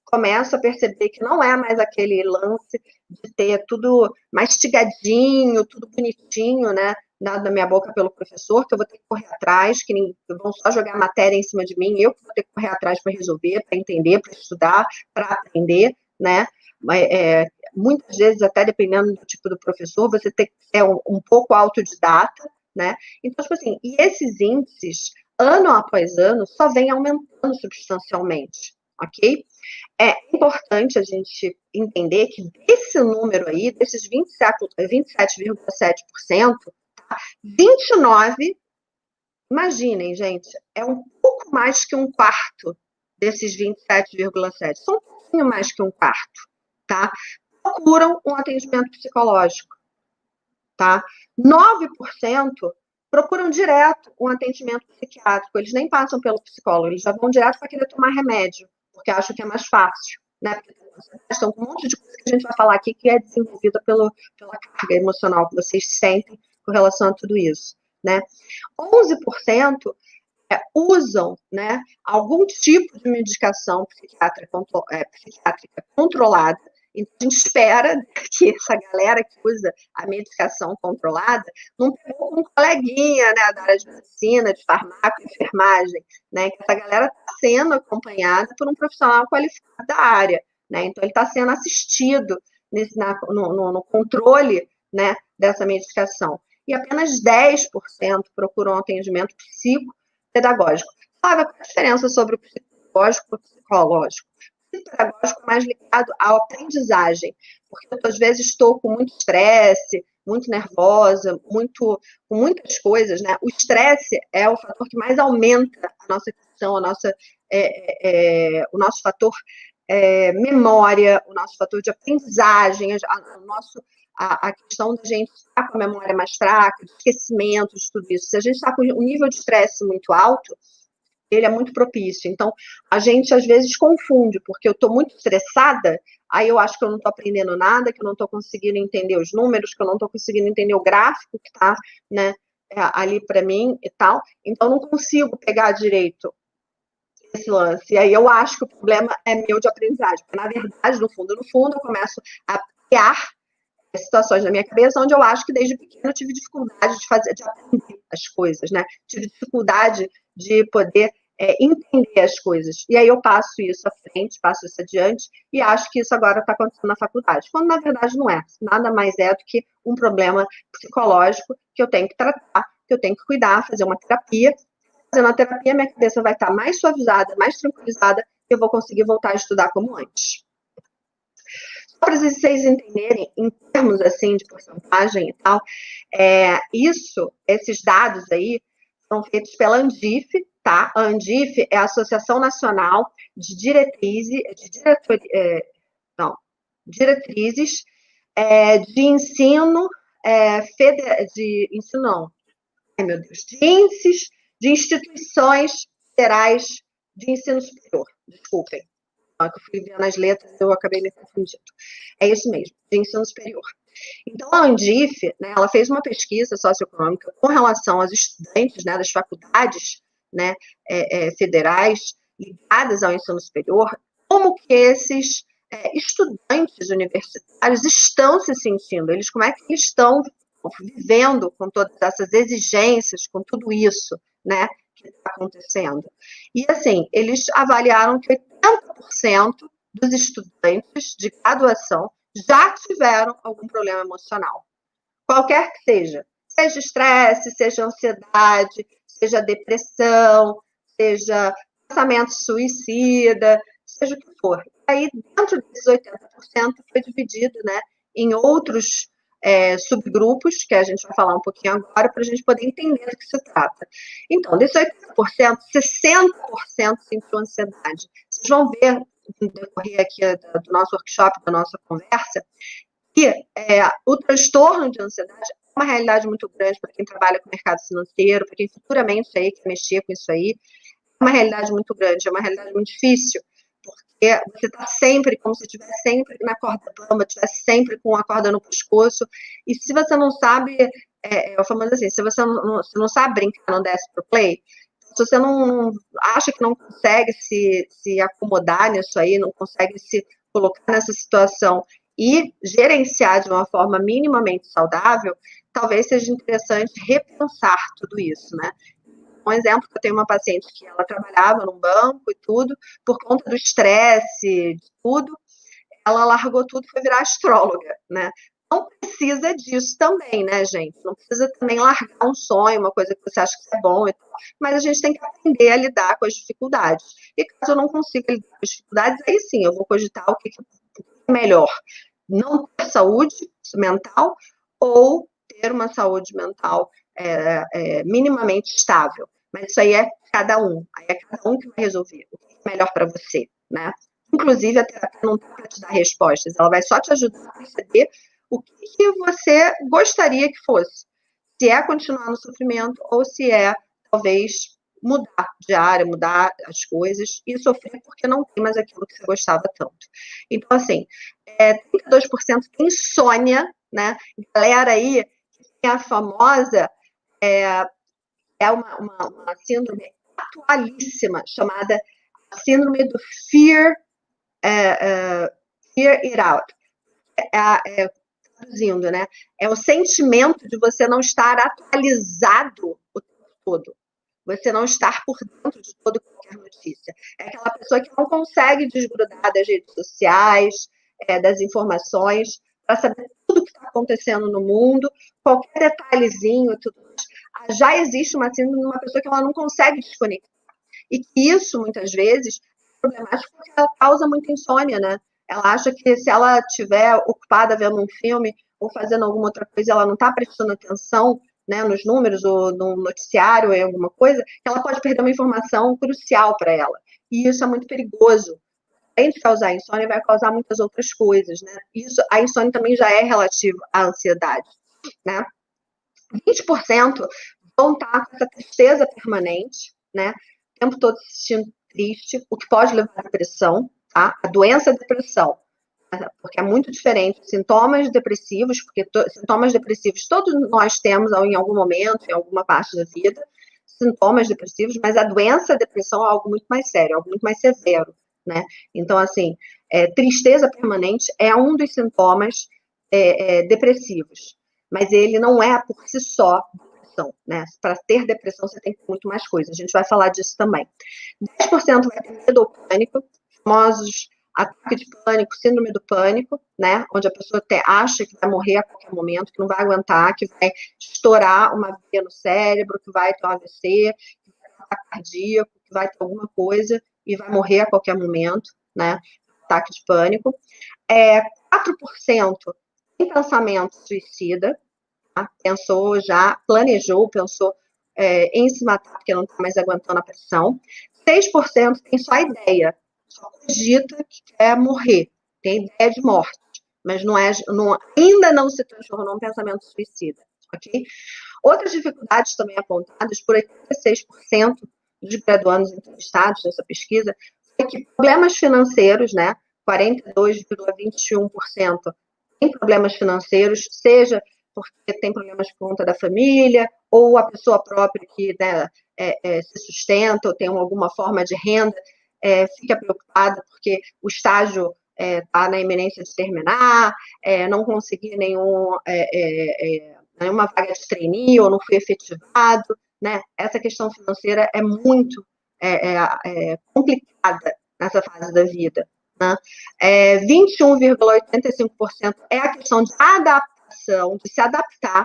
Speaker 2: começo a perceber que não é mais aquele lance de ter tudo mastigadinho, tudo bonitinho, né? Dado na minha boca pelo professor, que eu vou ter que correr atrás, que vão só jogar matéria em cima de mim, eu que vou ter que correr atrás para resolver, para entender, para estudar, para aprender, né? Muitas vezes, até dependendo do tipo do professor, você tem que ser um pouco autodidata, né? Então, tipo assim, e esses índices, ano após ano, só vem aumentando substancialmente, ok? É importante a gente entender que desse número aí, desses 27,7%, 29%, imaginem, gente, é um pouco mais que um quarto desses 27,7%, são um pouquinho mais que um quarto, tá? Procuram um atendimento psicológico, tá? 9% procuram direto um atendimento psiquiátrico, eles nem passam pelo psicólogo, eles já vão direto para querer tomar remédio, porque acham que é mais fácil, né? Porque estão com um monte de coisa que a gente vai falar aqui que é desenvolvida pela carga emocional que vocês sentem com relação a tudo isso, né? 11% usam, né, algum tipo de medicação psiquiátrica controlada. Então, a gente espera que essa galera que usa a medicação controlada não pegou um coleguinha, né, da área de medicina, de farmácia, enfermagem, né, que essa galera está sendo acompanhada por um profissional qualificado da área, né, então ele está sendo assistido no controle, né, dessa medicação. E apenas 10% procuram atendimento psicopedagógico. Sabe qual a diferença sobre o psicológico e o psicológico? O psicopedagógico é mais ligado à aprendizagem, porque eu, às vezes, estou com muito estresse, muito nervosa, com muitas coisas, né? O estresse é o fator que mais aumenta a nossa questão, o nosso fator memória, o nosso fator de aprendizagem, a questão da gente estar com a memória mais fraca, de esquecimento, de tudo isso. Se a gente está com um nível de estresse muito alto, ele é muito propício. Então, a gente, às vezes, confunde, porque eu estou muito estressada, aí eu acho que eu não estou aprendendo nada, que eu não estou conseguindo entender os números, que eu não estou conseguindo entender o gráfico que está, né, ali para mim e tal. Então, eu não consigo pegar direito esse lance. E aí eu acho que o problema é meu de aprendizagem. Porque, na verdade, no fundo, eu começo a criar situações na minha cabeça onde eu acho que desde pequeno eu tive dificuldade de aprender as coisas, né? Tive dificuldade de poder entender as coisas. E aí eu passo isso à frente, passo isso adiante, e acho que isso agora está acontecendo na faculdade. Quando, na verdade, não é. Nada mais é do que um problema psicológico que eu tenho que tratar, que eu tenho que cuidar, fazer uma terapia. Fazendo a terapia, minha cabeça vai estar mais suavizada, mais tranquilizada, e eu vou conseguir voltar a estudar como antes. Só para vocês entenderem, em termos assim de porcentagem e tal, esses dados aí são feitos pela Andif, tá? A Andif é a Associação Nacional de Diretrizes de ensino, de ensino não, ai meu Deus, de índices de instituições federais de ensino superior, desculpem. Que eu fui ver nas letras, eu acabei me confundindo. É isso mesmo, de ensino superior. Então, a Andif, né, ela fez uma pesquisa socioeconômica com relação aos estudantes, né, das faculdades, né, federais ligadas ao ensino superior, como que esses estudantes universitários estão se sentindo, como é que eles estão vivendo com todas essas exigências, com tudo isso, né, que está acontecendo. E, assim, eles avaliaram que 80% dos estudantes de graduação já tiveram algum problema emocional. Qualquer que seja. Seja estresse, seja ansiedade, seja depressão, seja pensamento suicida, seja o que for. E aí, dentro desses 80%, foi dividido, né, em outros subgrupos, que a gente vai falar um pouquinho agora, para a gente poder entender do que se trata. Então, desses 80%, 60% sentiu ansiedade. Vocês vão ver, no decorrer aqui do nosso workshop, da nossa conversa, que o transtorno de ansiedade é uma realidade muito grande para quem trabalha com o mercado financeiro, para quem futuramente aí quer mexer com isso aí. É uma realidade muito grande, é uma realidade muito difícil, porque você está sempre, como se estivesse sempre na corda bamba, estivesse sempre com a corda no pescoço, e se você não sabe, eu falando assim, se você não sabe brincar, não desce pro play, se você não acha que não consegue se acomodar nisso aí, não consegue se colocar nessa situação e gerenciar de uma forma minimamente saudável, talvez seja interessante repensar tudo isso, né? Um exemplo, que eu tenho uma paciente que ela trabalhava num banco e tudo, por conta do estresse, de tudo, ela largou tudo e foi virar astróloga, né? Não precisa disso também, né, gente? Não precisa também largar um sonho, uma coisa que você acha que é bom e tal, mas a gente tem que aprender a lidar com as dificuldades. E caso eu não consiga lidar com as dificuldades, aí sim, eu vou cogitar o que é melhor. Não ter saúde mental ou ter uma saúde mental minimamente estável. Mas isso aí é cada um. Aí é cada um que vai resolver o que é melhor para você, né? Inclusive, a terapia não está para te dar respostas, ela vai só te ajudar a perceber o que você gostaria que fosse. Se é continuar no sofrimento ou se é, talvez, mudar de área, mudar as coisas e sofrer porque não tem mais aquilo que você gostava tanto. Então, assim, 32% tem insônia, né? Galera aí, que tem a famosa, uma síndrome atualíssima, chamada síndrome do Fear It Out. Traduzindo, né? É o sentimento de você não estar atualizado o tempo todo. Você não estar por dentro de toda qualquer notícia. É aquela pessoa que não consegue desgrudar das redes sociais, das informações, para saber tudo o que está acontecendo no mundo, qualquer detalhezinho e tudo mais. Já existe uma síndrome de uma pessoa que ela não consegue desconectar. E que isso, muitas vezes, é problemático porque ela causa muita insônia, né? Ela acha que se ela estiver ocupada vendo um filme ou fazendo alguma outra coisa, ela não está prestando atenção, né, nos números ou no noticiário ou em alguma coisa, ela pode perder uma informação crucial para ela. E isso é muito perigoso. Além de causar insônia, vai causar muitas outras coisas, né? Isso, a insônia também já é relativa à ansiedade, né? 20% vão estar com essa tristeza permanente, né? O tempo todo se sentindo triste, o que pode levar à depressão, tá? A doença é depressão, né? Porque é muito diferente. Sintomas depressivos, porque sintomas depressivos todos nós temos em algum momento, em alguma parte da vida, sintomas depressivos, mas a doença a depressão é algo muito mais sério, algo muito mais severo, né? Então, assim, tristeza permanente é um dos sintomas depressivos, mas ele não é por si só depressão, né? Para ter depressão, você tem que ter muito mais coisas. A gente vai falar disso também. 10% vai ter medo ou pânico, famosos ataque de pânico, síndrome do pânico, né? Onde a pessoa até acha que vai morrer a qualquer momento, que não vai aguentar, que vai estourar uma veia no cérebro, que vai ter um AVC, que vai ter um ataque cardíaco, que vai ter alguma coisa e vai morrer a qualquer momento, né? Ataque de pânico. 4% tem pensamento suicida, tá? Pensou já, planejou, pensou em se matar porque não está mais aguentando a pressão. 6% tem só ideia, só cogita que quer morrer, tem ideia de morte, mas ainda não se transformou num pensamento suicida, ok? Outras dificuldades também apontadas por 86% dos graduandos entrevistados nessa pesquisa foi que problemas financeiros, né, 42,21% tem problemas financeiros, seja porque tem problemas por conta da família, ou a pessoa própria que, né, se sustenta, ou tem alguma forma de renda, fica preocupada porque o estágio está na iminência de terminar, não conseguir nenhuma vaga de trainee, ou não foi efetivado, né? Essa questão financeira é muito complicada nessa fase da vida, né? 21,85% é a questão de adaptação, de se adaptar.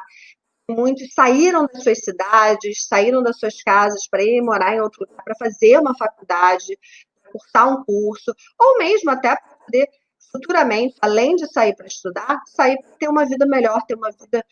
Speaker 2: Muitos saíram das suas cidades, saíram das suas casas para ir morar em outro lugar, para fazer uma faculdade, para cursar um curso, ou mesmo até para poder futuramente, além de sair para estudar, sair para ter uma vida melhor, ter uma vida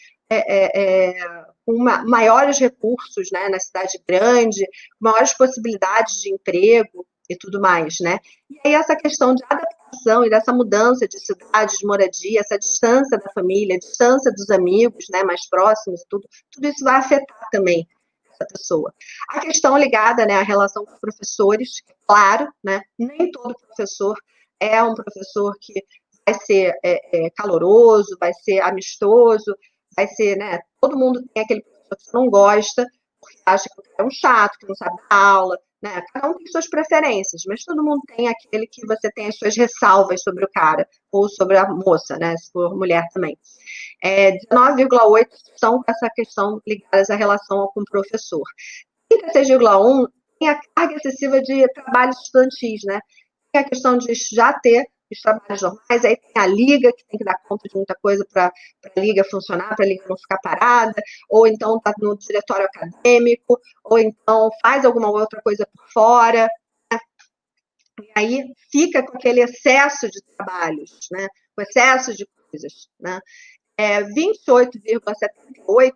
Speaker 2: com maiores recursos, né, na cidade grande, maiores possibilidades de emprego e tudo mais, né? E aí essa questão de adaptação e dessa mudança de cidade, de moradia, essa distância da família, a distância dos amigos, né, mais próximos, tudo isso vai afetar também essa pessoa. A questão ligada, né, à relação com os professores, claro, né, nem todo professor é um professor que vai ser caloroso, vai ser amistoso, vai ser, né, todo mundo tem aquele professor que você não gosta, porque acha que é um chato, que não sabe dar aula, né? Cada um tem suas preferências, mas todo mundo tem aquele que você tem as suas ressalvas sobre o cara, ou sobre a moça, né? Se for mulher também. 19,8% são essa questão ligadas à relação com o professor. 36,1% tem a carga excessiva de trabalhos estudantis, né? Tem a questão de já ter os trabalhos normais, aí tem a liga, que tem que dar conta de muita coisa para a liga funcionar, para a liga não ficar parada, ou então está no diretório acadêmico, ou então faz alguma outra coisa por fora, né? E aí fica com aquele excesso de trabalhos, né? Com excesso de coisas, né? 28,78%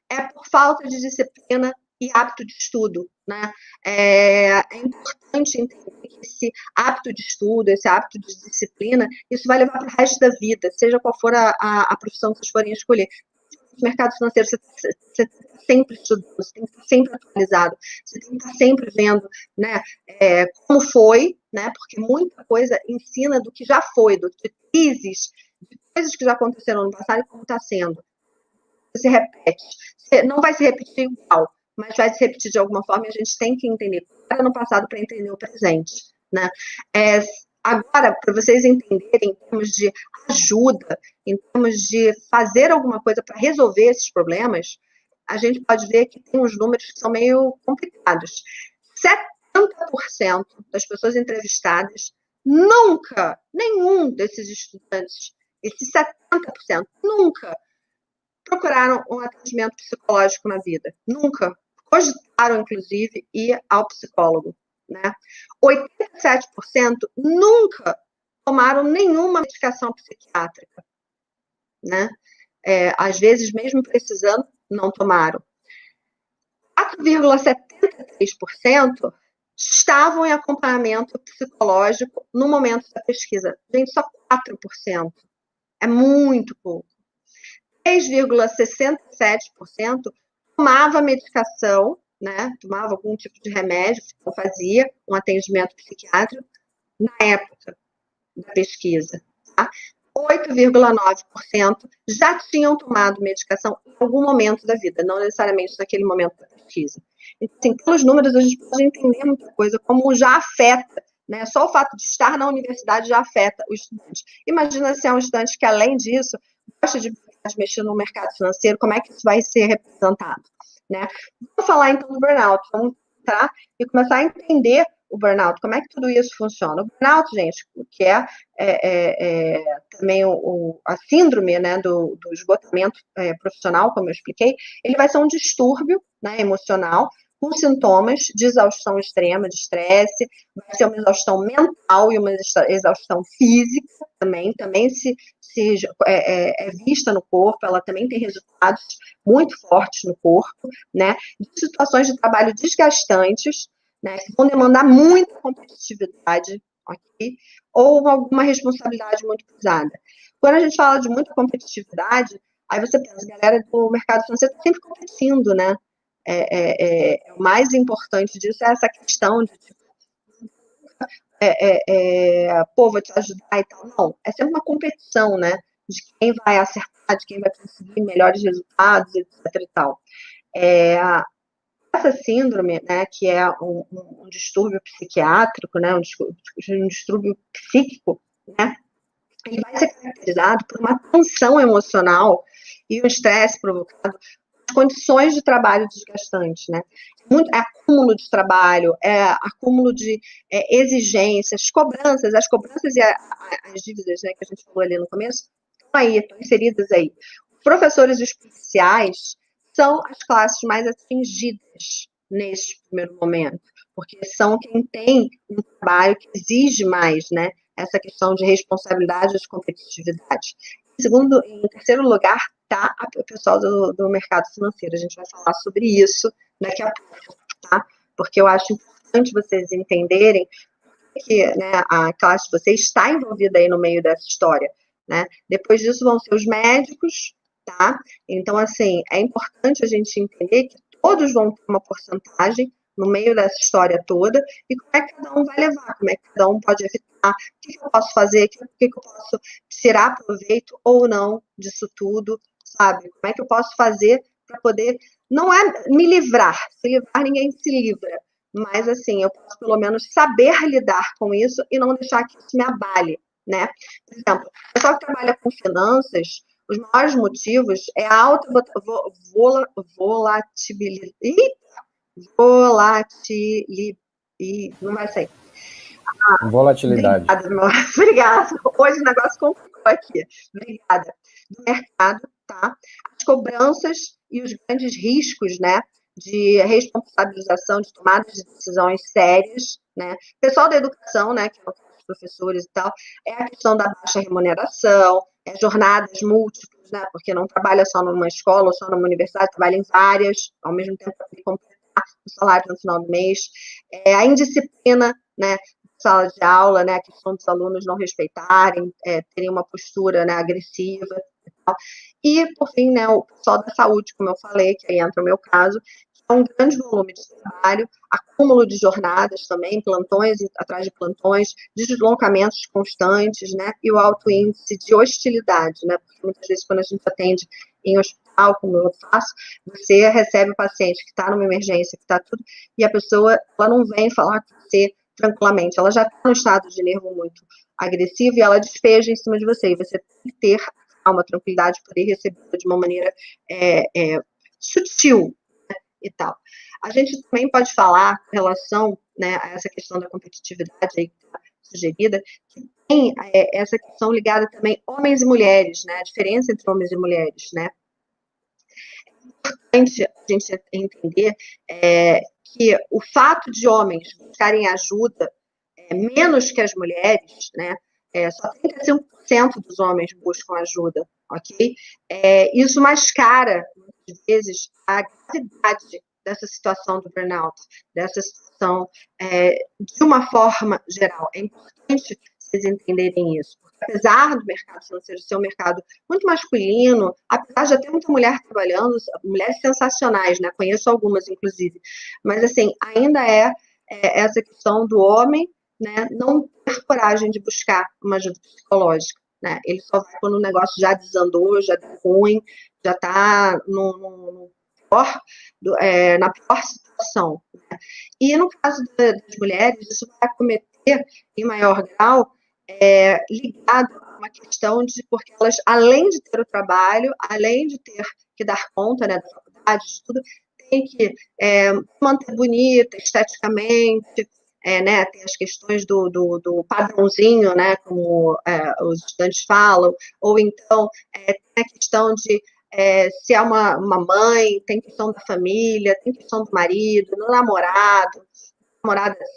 Speaker 2: é por falta de disciplina e hábito de estudo, né? É importante entender que esse hábito de estudo, esse hábito de disciplina, isso vai levar para o resto da vida, seja qual for a profissão que vocês forem escolher. No mercado financeiro, você está sempre estudando, você tem que estar sempre atualizado, você tem que estar sempre vendo, né, como foi, né, porque muita coisa ensina do que já foi, de crises, de coisas que já aconteceram no passado e como está sendo. Se repete. Não vai se repetir igual, mas vai se repetir de alguma forma e a gente tem que entender o que era no passado para entender o presente, né? Agora, para vocês entenderem, em termos de ajuda, em termos de fazer alguma coisa para resolver esses problemas, a gente pode ver que tem uns números que são meio complicados. 70% das pessoas entrevistadas, nunca, nenhum desses estudantes esses 70%, nunca procuraram um atendimento psicológico na vida. Nunca. Cogitaram, inclusive, ir ao psicólogo. Né? 87% nunca tomaram nenhuma medicação psiquiátrica. Né? Às vezes, mesmo precisando, não tomaram. 4,73% estavam em acompanhamento psicológico no momento da pesquisa. Gente, só 4%. É muito pouco. 3,67% tomava medicação, né? Tomava algum tipo de remédio, ou fazia um atendimento psiquiátrico na época da pesquisa. Tá? 8,9% já tinham tomado medicação em algum momento da vida, não necessariamente naquele momento da pesquisa. Então, assim, pelos números, a gente pode entender muita coisa, como já afeta, né? Só o fato de estar na universidade já afeta o estudante. Imagina se é um estudante que, além disso, gosta de mexer no mercado financeiro, como é que isso vai ser representado? Né? Vamos falar, então, do burnout. Vamos entrar e começar a entender o burnout, como é que tudo isso funciona. O burnout, gente, que também a síndrome, né, do esgotamento profissional, como eu expliquei, ele vai ser um distúrbio, né, emocional, com sintomas de exaustão extrema, de estresse, vai ser uma exaustão mental e uma exaustão física também é vista no corpo, ela também tem resultados muito fortes no corpo, né, de situações de trabalho desgastantes, né, que vão demandar muita competitividade, ok? Ou alguma responsabilidade muito pesada. Quando a gente fala de muita competitividade, aí você pensa, a galera do mercado financeiro está sempre competindo, né? O mais importante disso é essa questão de, tipo, pô, vou te ajudar e tal. Não, é sempre uma competição, né? De quem vai acertar, de quem vai conseguir melhores resultados, etc e tal. Essa síndrome, né, que é um distúrbio psiquiátrico, né, um distúrbio psíquico, né, ele vai ser caracterizado por uma tensão emocional e um estresse provocado por condições de trabalho desgastantes, né? É acúmulo de trabalho, é acúmulo de exigências, as cobranças e as dívidas, né, que a gente falou ali no começo, estão inseridas aí. Os professores e os policiais são as classes mais atingidas neste primeiro momento, porque são quem tem um trabalho que exige mais, né, essa questão de responsabilidade e de competitividade. Em terceiro lugar, está o pessoal do mercado financeiro. A gente vai falar sobre isso daqui a pouco, tá? Porque eu acho importante vocês entenderem que, né, a classe de vocês está envolvida aí no meio dessa história, né? Depois disso vão ser os médicos, tá? Então, assim, é importante a gente entender que todos vão ter uma porcentagem no meio dessa história toda, e como é que cada um vai levar, como é que cada um pode evitar, o que eu posso fazer, o que eu posso tirar proveito ou não disso tudo, sabe? Como é que eu posso fazer para poder, não é me livrar, se livrar ninguém se livra, mas assim, eu posso pelo menos saber lidar com isso e não deixar que isso me abale, né? Por exemplo, o pessoal que trabalha com finanças, os maiores motivos é a alta volatilidade. Não vai sair.
Speaker 1: Volatilidade.
Speaker 2: Obrigada. Hoje o negócio complicou aqui. Obrigada. Do mercado, tá? As cobranças e os grandes riscos, né? De responsabilização, de tomada de decisões sérias, né? Pessoal da educação, né? Que é os professores e tal, é a questão da baixa remuneração, jornadas múltiplas, né? Porque não trabalha só numa escola ou só numa universidade, trabalha em várias, ao mesmo tempo para completar o salário no final do mês. A indisciplina, né? Sala de aula, né? A questão dos alunos não respeitarem, terem uma postura, né, agressiva e tal. E, por fim, né, o pessoal da saúde, como eu falei, que aí entra o meu caso, que é um grande volume de trabalho, acúmulo de jornadas também, plantões atrás de plantões, deslocamentos constantes, né, e o alto índice de hostilidade, né, porque muitas vezes quando a gente atende em hospital, como eu faço, você recebe o paciente que está numa emergência, que está tudo, e a pessoa, ela não vem falar com você tranquilamente, ela já está no estado de nervo muito agressivo e ela despeja em cima de você, e você tem que ter calma, tranquilidade, poder recebê-la de uma maneira sutil, né, e tal. A gente também pode falar em relação, né, a essa questão da competitividade aí, sugerida, que tem essa questão ligada também homens e mulheres, né? A diferença entre homens e mulheres, né? É importante a gente entender que o fato de homens buscarem ajuda menos que as mulheres, né? Só 35% dos homens buscam ajuda, ok? Isso mascara, muitas vezes, a gravidade dessa situação do burnout, dessa situação de uma forma geral. É importante vocês entenderem isso, porque apesar do mercado financeiro ser um mercado muito masculino, apesar de já ter muita mulher trabalhando, mulheres sensacionais, né? Conheço algumas, inclusive, mas, assim, ainda essa questão do homem, né, não ter coragem de buscar uma ajuda psicológica, né? Ele só vai quando o negócio já desandou, já deu ruim, já está na pior situação, né? E no caso das mulheres, isso vai acometer em maior grau ligado a uma questão de porque elas, além de ter o trabalho, além de ter que dar conta, né, da faculdade, de tudo, tem que manter bonita esteticamente, né, tem as questões do padrãozinho, né, como os estudantes falam, ou então tem a questão de se é uma mãe, tem questão da família, tem questão do marido, do namorado,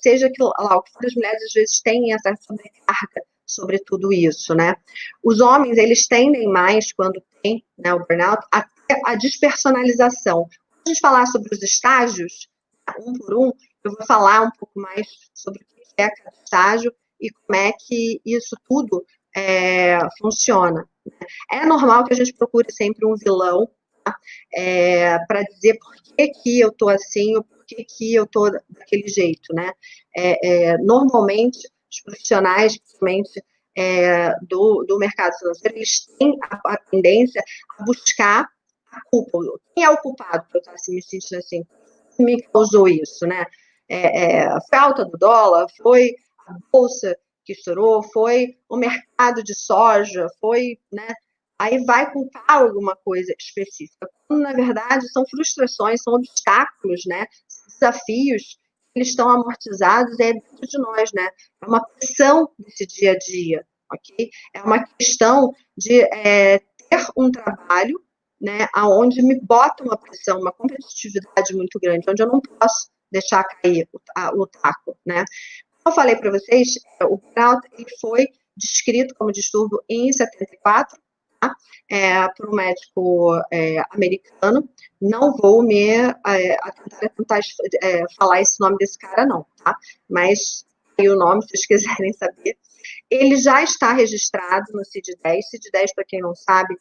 Speaker 2: seja que lá, o que as mulheres às vezes têm essa sobrecarga sobre tudo isso, né? Os homens, eles tendem mais, quando tem, né, o burnout, até a despersonalização. Quando a gente falar sobre os estágios, um por um, eu vou falar um pouco mais sobre o que é cada estágio e como é que isso tudo funciona. É normal que a gente procure sempre um vilão, tá? Para dizer por que eu estou assim ou por que eu estou daquele jeito, né? Normalmente, os profissionais, principalmente do mercado financeiro, eles têm a tendência a buscar a culpa. Quem é o culpado por eu estar me sentindo assim? O que me causou isso, né? A falta do dólar, foi a bolsa que estourou, foi o mercado de soja, foi, né? Aí vai culpar alguma coisa específica, quando, na verdade, são frustrações, são obstáculos, né? Desafios, eles estão amortizados dentro de nós, né? É uma pressão desse dia a dia, ok? É uma questão de ter um trabalho, né, onde me bota uma pressão, uma competitividade muito grande, onde eu não posso deixar cair o taco, né? Como eu falei para vocês, o burnout ele foi descrito como distúrbio em 74, tá? Por um médico americano. Não vou me tentar falar esse nome desse cara, não, tá? Mas aí o nome, se vocês quiserem saber. Ele já está registrado no CID-10. CID-10, para quem não sabe,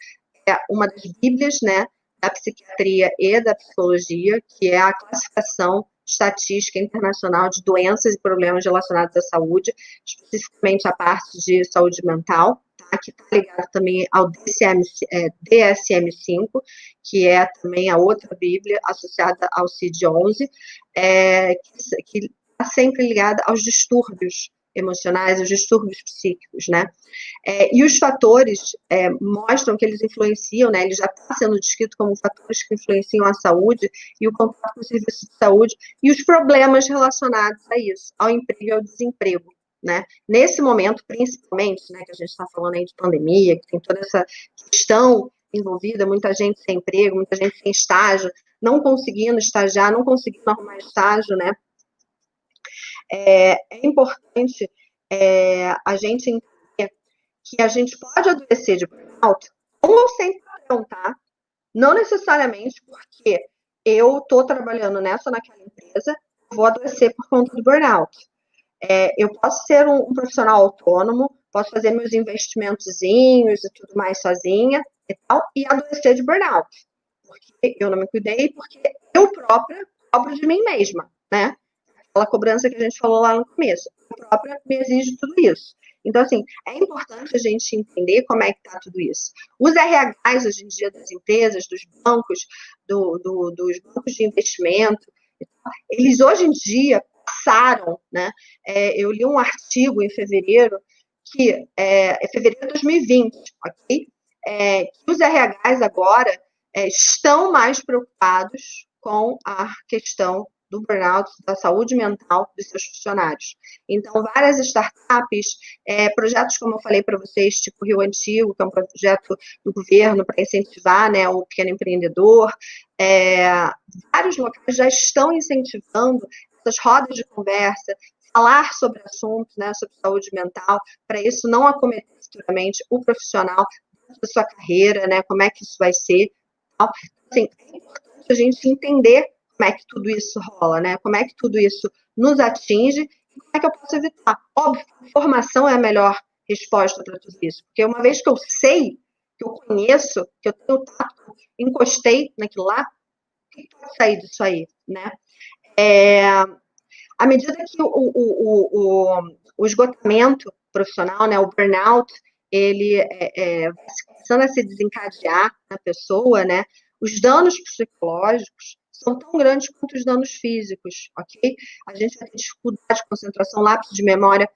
Speaker 2: é uma das bíblias, né, da psiquiatria e da psicologia, que é a classificação estatística internacional de doenças e problemas relacionados à saúde, especificamente a parte de saúde mental, tá, que está ligado também ao DSM-5, que é também a outra bíblia associada ao CID-11, que está sempre ligada aos distúrbios emocionais, aos distúrbios psíquicos, né? E os fatores mostram que eles influenciam, né? Ele já está sendo descrito como fatores que influenciam a saúde e o contato com o serviço de saúde e os problemas relacionados a isso, ao emprego e ao desemprego, né? Nesse momento, principalmente, né, que a gente está falando aí de pandemia, que tem toda essa questão envolvida, muita gente sem emprego, muita gente sem estágio, não conseguindo estagiar, não conseguindo arrumar estágio, né? É importante a gente entender que a gente pode adoecer de burnout com ou sem padrão, tá? Não necessariamente porque eu estou trabalhando nessa ou naquela empresa, vou adoecer por conta do burnout. Eu posso ser um profissional autônomo, posso fazer meus investimentozinhos e tudo mais sozinha e tal, e adoecer de burnout. Porque eu não me cuidei, porque eu própria cobro de mim mesma, né? Aquela cobrança que a gente falou lá no começo. Eu própria me exige tudo isso. Então, assim, é importante a gente entender como é que está tudo isso. Os RHs, hoje em dia, das empresas, dos bancos, dos bancos de investimento, eles, hoje em dia, passaram, né? Eu li um artigo em fevereiro, que é fevereiro de 2020, ok? Que os RHs agora estão mais preocupados com a questão do burnout, da saúde mental dos seus funcionários. Então, várias startups, projetos, como eu falei para vocês, tipo Rio Antigo, que é um projeto do governo para incentivar, né, o pequeno empreendedor, vários locais já estão incentivando essas rodas de conversa, falar sobre assuntos, né, sobre saúde mental, para isso não acometer futuramente o profissional da sua carreira, né, como é que isso vai ser. Assim, é importante a gente entender como é que tudo isso rola, né, como é que tudo isso nos atinge e como é que eu posso evitar. Óbvio, a informação é a melhor resposta para tudo isso, porque uma vez que eu sei, que eu conheço, que eu tenho tato, encostei naquilo lá, o que pode sair disso aí, né? À medida que o esgotamento profissional, né, o burnout, ele vai começando a se desencadear na pessoa, né, os danos psicológicos são tão grandes quanto os danos físicos, ok? A gente vai ter dificuldade de concentração, lapso de memória,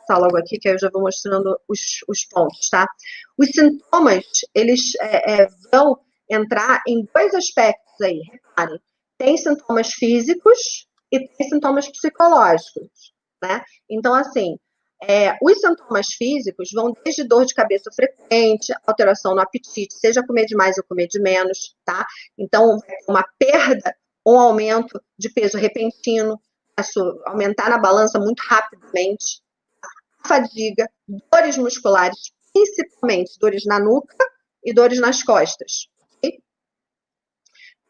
Speaker 2: tá logo aqui, que eu já vou mostrando os pontos, tá? Os sintomas, eles vão entrar em dois aspectos aí, reparem. Tem sintomas físicos e tem sintomas psicológicos, né? Então, assim, os sintomas físicos vão desde dor de cabeça frequente, alteração no apetite, seja comer demais ou comer de menos, tá? Então, uma perda ou um aumento de peso repentino, aumentar na balança muito rapidamente, fadiga, dores musculares, principalmente dores na nuca e dores nas costas, okay?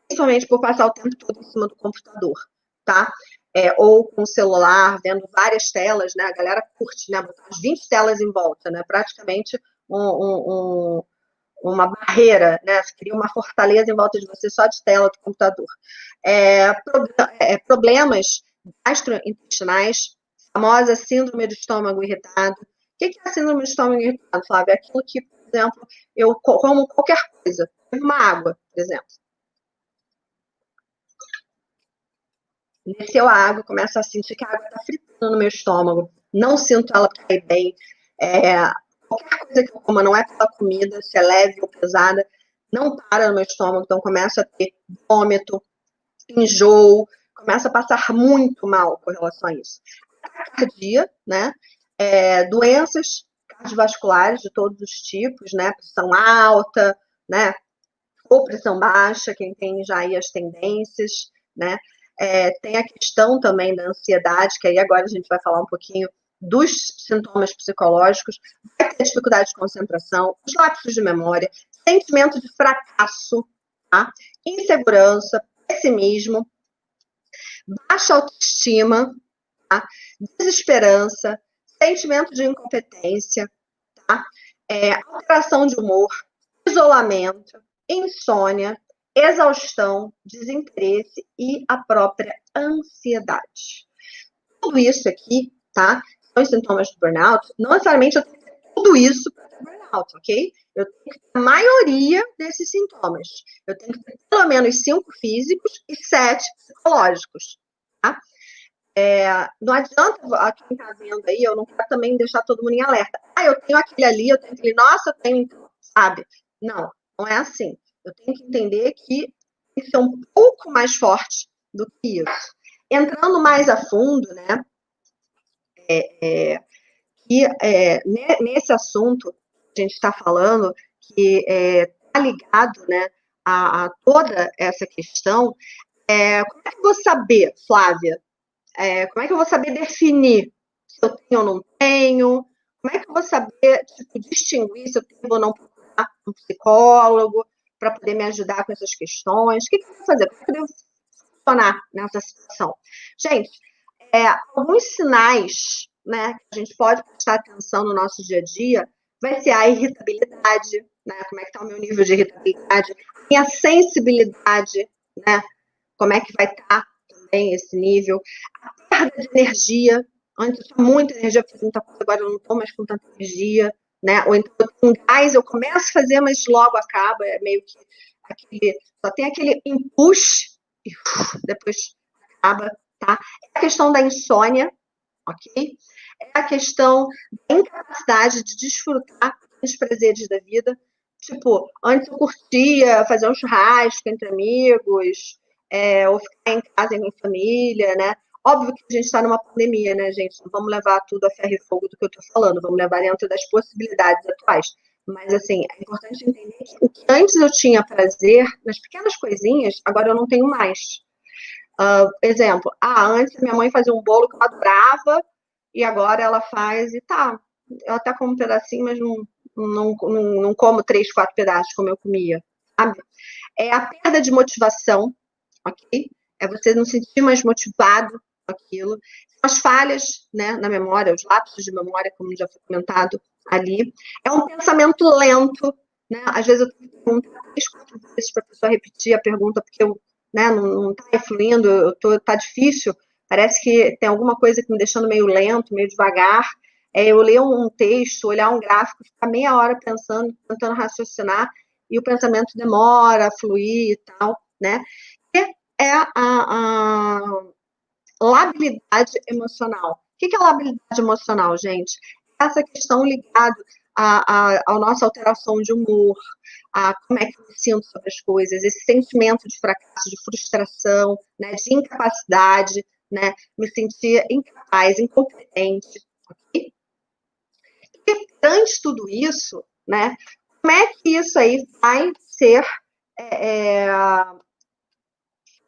Speaker 2: Principalmente por passar o tempo todo em cima do computador, tá? Ou com o celular, vendo várias telas, né? A galera curte, né? Botar as 20 telas em volta, né? Praticamente uma barreira, né? Você cria uma fortaleza em volta de você só de tela do computador. Problemas gastrointestinais, famosa síndrome do estômago irritado. O que é a síndrome do estômago irritado, Flávia? É aquilo que, por exemplo, eu como qualquer coisa, uma água, por exemplo. Desceu a água, começo a sentir que a água está fritando no meu estômago, não sinto ela cair bem. Qualquer coisa que eu coma não é pela comida, se é leve ou pesada, não para no meu estômago, então começo a ter vômito, enjoo, começo a passar muito mal com relação a isso. Cardia, né? Doenças cardiovasculares de todos os tipos, né? Pressão alta, né? Ou pressão baixa, quem tem já aí as tendências, né? Tem a questão também da ansiedade, que aí agora a gente vai falar um pouquinho dos sintomas psicológicos, vai ter dificuldade de concentração, os lapsos de memória, sentimento de fracasso, tá? Insegurança, pessimismo, baixa autoestima, tá? Desesperança, sentimento de incompetência, tá? Alteração de humor, isolamento, insônia, exaustão, desinteresse e a própria ansiedade. Tudo isso aqui, tá? São os sintomas do burnout. Não necessariamente eu tenho que ter tudo isso para ter burnout, ok? Eu tenho que ter a maioria desses sintomas. Eu tenho que ter pelo menos 5 físicos e 7 psicológicos, tá? Não adianta quem está vendo aí, eu não quero também deixar todo mundo em alerta. Eu tenho aquele ali, eu tenho aquele, nossa, eu tenho, sabe? Não é assim. Eu tenho que entender que tem que ser um pouco mais forte do que isso. Entrando mais a fundo, né? Nesse assunto que a gente está falando, que está ligado, né, a toda essa questão, como é que eu vou saber, Flávia? Como é que eu vou saber definir se eu tenho ou não tenho? Como é que eu vou saber, tipo, distinguir se eu tenho ou não procurar um psicólogo para poder me ajudar com essas questões? O que eu vou fazer? Como é que eu devo funcionar nessa situação? Gente, alguns sinais, né, que a gente pode prestar atenção no nosso dia a dia vai ser a irritabilidade, né? Como é que está o meu nível de irritabilidade? A minha sensibilidade, né? Como é que vai estar também esse nível? A perda de energia. Antes eu tinha muita energia, fiz muita coisa, agora eu não estou mais com tanta energia, né? Ou então com gás eu começo a fazer, mas logo acaba, meio que só tem aquele impulso e depois acaba, tá? É a questão da insônia, ok? É a questão da incapacidade de desfrutar dos prazeres da vida. Tipo, antes eu curtia fazer um churrasco entre amigos, ou ficar em casa com a família, né? Óbvio que a gente está numa pandemia, né, gente? Não vamos levar tudo a ferro e fogo do que eu estou falando, vamos levar dentro das possibilidades atuais. Mas, assim, é importante entender que o que antes eu tinha prazer nas pequenas coisinhas, agora eu não tenho mais. Exemplo, antes minha mãe fazia um bolo que eu adorava, e agora ela faz e tá. Eu até como um pedacinho, mas não como 3, 4 pedaços como eu comia, sabe? É a perda de motivação, ok? É você não se sentir mais motivado com aquilo. As falhas, né, na memória, os lapsos de memória, como já foi comentado ali. É um pensamento lento, né? Às vezes eu tenho que perguntar 3, 4 vezes para a pessoa repetir a pergunta, porque eu, né, não está fluindo, tá difícil. Parece que tem alguma coisa que me deixando meio lento, meio devagar. Eu ler um texto, olhar um gráfico, ficar meia hora pensando, tentando raciocinar, e o pensamento demora a fluir e tal, né? E é a labilidade emocional. O que é labilidade emocional, gente? Essa questão ligada à nossa alteração de humor, a como é que eu me sinto sobre as coisas, esse sentimento de fracasso, de frustração, né, de incapacidade, né, me sentir incapaz, incompetente. Okay? E perante tudo isso, né, como é que isso aí vai ser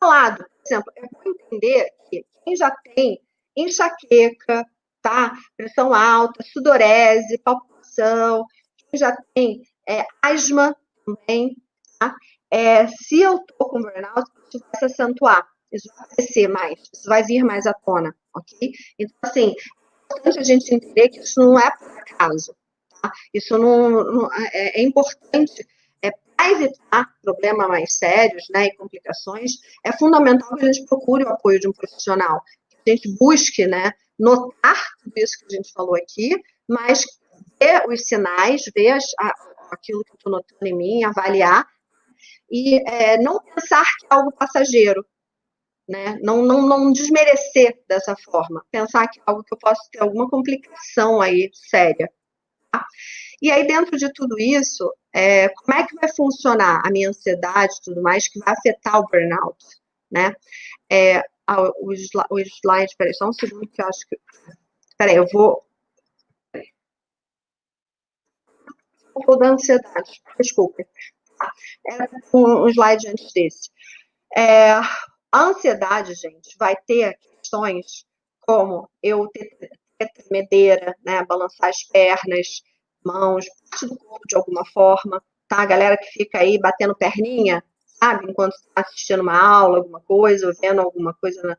Speaker 2: falado? Por exemplo, é bom entender que quem já tem enxaqueca, tá? Pressão alta, sudorese, palpitação, quem já tem asma também, tá? Se eu tô com burnout, isso vai se acentuar, isso vai crescer mais, isso vai vir mais à tona, ok? Então, assim, é importante a gente entender que isso não é por acaso, tá? Isso é importante para evitar problemas mais sérios, né, e complicações. É fundamental que a gente procure o apoio de um profissional, que a gente busque, né, notar tudo isso que a gente falou aqui, mas ver os sinais, ver aquilo que eu estou notando em mim, avaliar, e não pensar que é algo passageiro, né? Não desmerecer dessa forma, pensar que é algo que eu posso ter alguma complicação aí séria. Tá? E aí, dentro de tudo isso, como é que vai funcionar a minha ansiedade e tudo mais que vai afetar o burnout, né? O slide, peraí, só um segundo que eu acho que... Peraí, eu vou... Da ansiedade, desculpe. Era um slide antes desse. A ansiedade, gente, vai ter questões como eu ter tremedeira, né, balançar as pernas, mãos, parte do corpo de alguma forma, tá? A galera que fica aí batendo perninha, sabe? Enquanto está assistindo uma aula, alguma coisa, ou vendo alguma coisa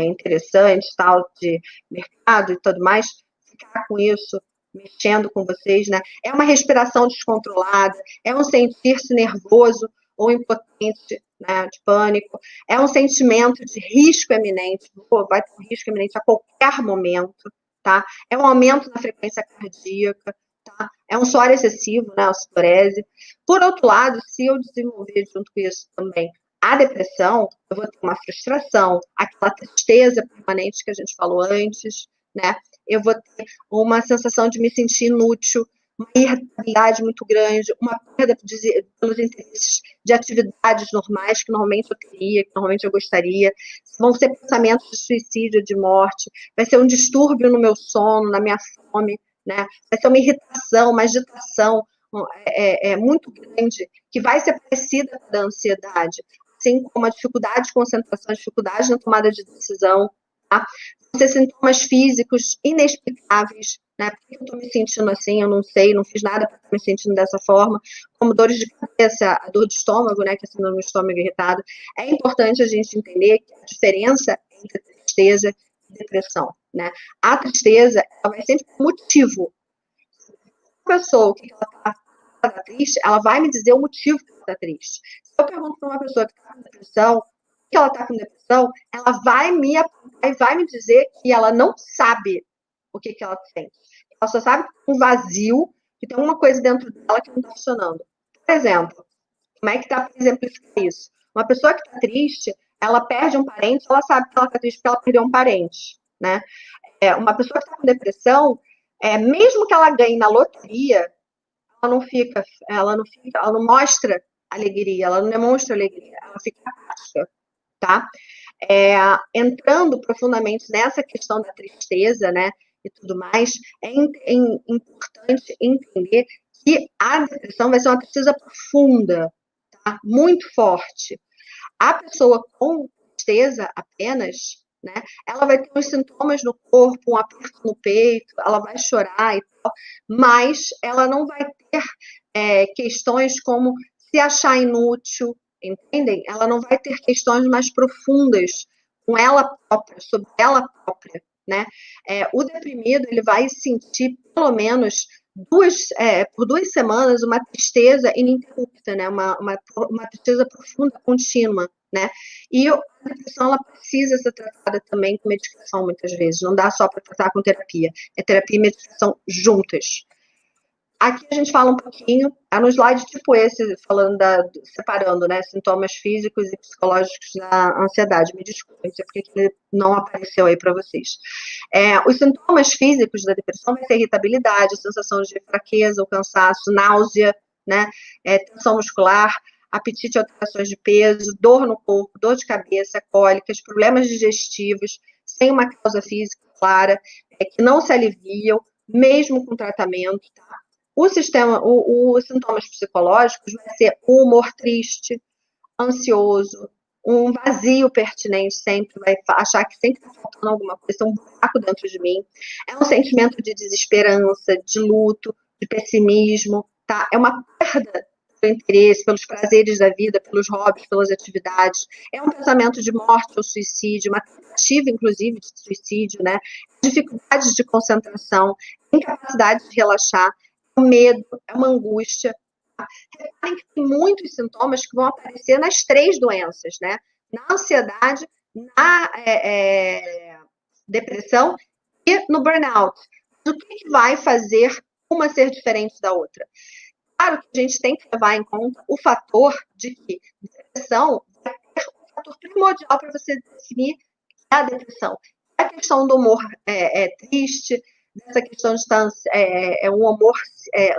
Speaker 2: interessante, tal, de mercado e tudo mais, ficar com isso, mexendo com vocês, né? É uma respiração descontrolada, é um sentir-se nervoso ou impotente, né, de pânico, é um sentimento de risco eminente, vai ter um risco eminente a qualquer momento, tá? É um aumento na frequência cardíaca, tá? É um suor excessivo, né, a sudorese. Por outro lado, se eu desenvolver junto com isso também a depressão, eu vou ter uma frustração, aquela tristeza permanente que a gente falou antes, né? Eu vou ter uma sensação de me sentir inútil, uma irritabilidade muito grande, uma perda pelos interesses de atividades normais que normalmente eu teria, que normalmente eu gostaria. Vão ser pensamentos de suicídio, de morte. Vai ser um distúrbio no meu sono, na minha fome, né? Vai ser uma irritação, uma agitação muito grande, que vai ser parecida com a da ansiedade, assim como a dificuldade de concentração, a dificuldade na tomada de decisão, tá? Vão ser sintomas físicos inexplicáveis, né? Por que eu estou me sentindo assim? Eu não sei, não fiz nada para estar me sentindo dessa forma, como dores de cabeça, a dor de estômago, né? Que é síndrome do estômago irritado. É importante a gente entender que a diferença entre tristeza e depressão, né? A tristeza, ela vai sempre ter motivo. A pessoa que ela está triste, ela vai me dizer o motivo que ela está triste. Se eu pergunto para uma pessoa que está com depressão, que ela está com depressão, ela vai me apontar e vai me dizer que ela não sabe o que ela sente. Ela só sabe que tem um vazio, que tem uma coisa dentro dela que não está funcionando. Por exemplo, como é que dá para exemplificar isso? Uma pessoa que está triste, ela perde um parente, ela sabe que ela está triste porque ela perdeu um parente, né? Uma pessoa que está com depressão, mesmo que ela ganhe na loteria, ela não mostra alegria, ela não demonstra alegria, ela fica apática, tá? Entrando profundamente nessa questão da tristeza, né, e tudo mais, é importante entender que a depressão vai ser uma tristeza profunda, tá? Muito forte. A pessoa com tristeza apenas, né, ela vai ter uns sintomas no corpo, um aperto no peito, ela vai chorar e tal, mas ela não vai ter questões como se achar inútil, entendem? Ela não vai ter questões mais profundas com ela própria, sobre ela própria, né? O deprimido, ele vai sentir pelo menos por 2 semanas uma tristeza ininterrupta, né? Uma tristeza profunda, contínua, né? E a depressão, ela precisa ser tratada também com medicação, muitas vezes. Não dá só para tratar com terapia. É terapia e medicação juntas. Aqui a gente fala um pouquinho, no slide tipo esse, separando, né, sintomas físicos e psicológicos da ansiedade. Me desculpem, não sei porque ele não apareceu aí para vocês. Os sintomas físicos da depressão vai ser irritabilidade, sensação de fraqueza ou cansaço, náusea, né, tensão muscular, apetite e alterações de peso, dor no corpo, dor de cabeça, cólicas, problemas digestivos, sem uma causa física clara, que não se aliviam, mesmo com tratamento, tá? Os sintomas psicológicos vai ser o humor triste, ansioso, um vazio pertinente sempre, vai achar que sempre está faltando alguma coisa, um buraco dentro de mim. É um sentimento de desesperança, de luto, de pessimismo, tá? É uma perda do interesse pelos prazeres da vida, pelos hobbies, pelas atividades. É um pensamento de morte ou suicídio, uma tentativa, inclusive, de suicídio, né? Dificuldades de concentração, incapacidade de relaxar, o medo, é uma angústia. Tá? Reparem que tem muitos sintomas que vão aparecer nas 3 doenças, né? Na ansiedade, na depressão e no burnout. Mas o que vai fazer uma ser diferente da outra? Claro que a gente tem que levar em conta o fator de que depressão vai ser um fator primordial para você definir a depressão. A questão do humor triste, dessa questão de estar um humor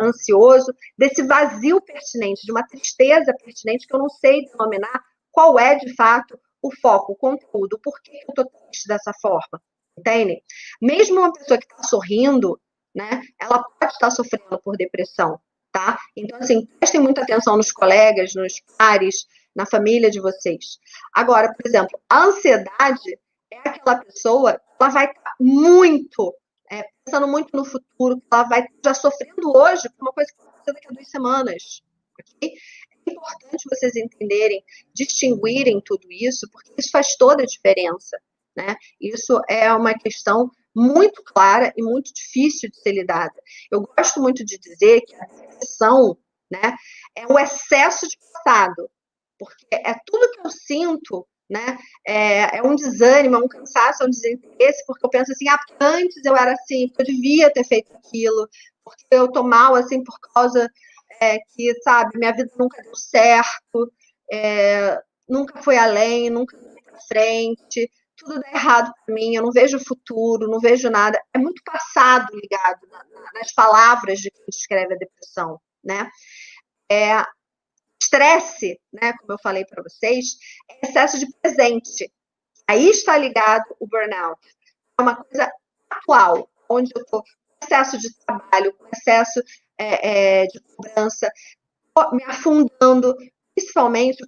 Speaker 2: ansioso, desse vazio pertinente, de uma tristeza pertinente que eu não sei denominar qual é, de fato, o foco, o conteúdo, por que eu estou triste dessa forma, entende? Mesmo uma pessoa que está sorrindo, né, ela pode estar sofrendo por depressão, tá? Então, assim, prestem muita atenção nos colegas, nos pares, na família de vocês. Agora, por exemplo, a ansiedade é aquela pessoa, ela vai estar pensando muito no futuro, ela vai já sofrendo hoje por uma coisa que vai acontecer daqui a 2 semanas. Okay? É importante vocês entenderem, distinguirem tudo isso, porque isso faz toda a diferença. Né? Isso é uma questão muito clara e muito difícil de ser lidada. Eu gosto muito de dizer que a depressão, né, é o excesso de passado, porque é tudo que eu sinto, né, é um desânimo, é um cansaço, é um desinteresse, porque eu penso assim, porque antes eu era assim, eu devia ter feito aquilo, porque eu tô mal, assim, por causa que, sabe, minha vida nunca deu certo, nunca foi além, nunca foi pra frente, tudo dá errado para mim, eu não vejo futuro, não vejo nada. É muito passado ligado nas palavras de quem descreve a depressão, né? Estresse, né, como eu falei para vocês, é excesso de presente. Aí está ligado o burnout. É uma coisa atual, onde eu estou com excesso de trabalho, com excesso de cobrança, me afundando, principalmente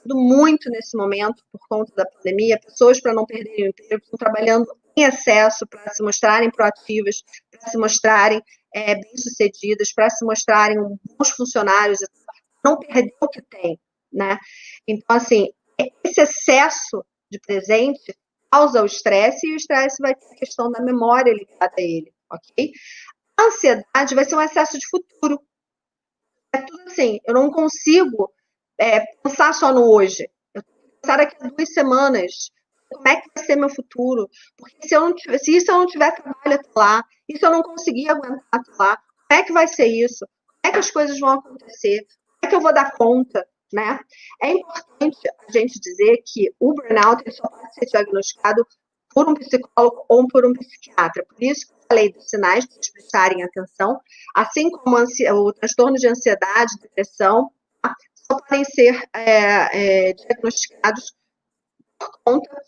Speaker 2: muito nesse momento, por conta da pandemia, pessoas para não perderem o emprego, estão trabalhando em excesso para se mostrarem proativas, para se mostrarem bem-sucedidas, para se mostrarem bons funcionários, não perder o que tem, né? Então, assim, esse excesso de presente causa o estresse, e o estresse vai ter a questão da memória ligada a ele, ok? A ansiedade vai ser um excesso de futuro. É tudo assim, eu não consigo pensar só no hoje. Eu tenho que pensar daqui a 2 semanas. Como é que vai ser meu futuro? Porque se isso eu não tiver trabalho até lá, e se eu não conseguir aguentar até lá, como é que vai ser isso? Como é que as coisas vão acontecer? Como é que eu vou dar conta? Né? É importante a gente dizer que o burnout ele só pode ser diagnosticado por um psicólogo ou por um psiquiatra. Por isso que eu falei dos sinais para vocês prestarem atenção, assim como o transtorno de ansiedade, depressão, só podem ser diagnosticados por conta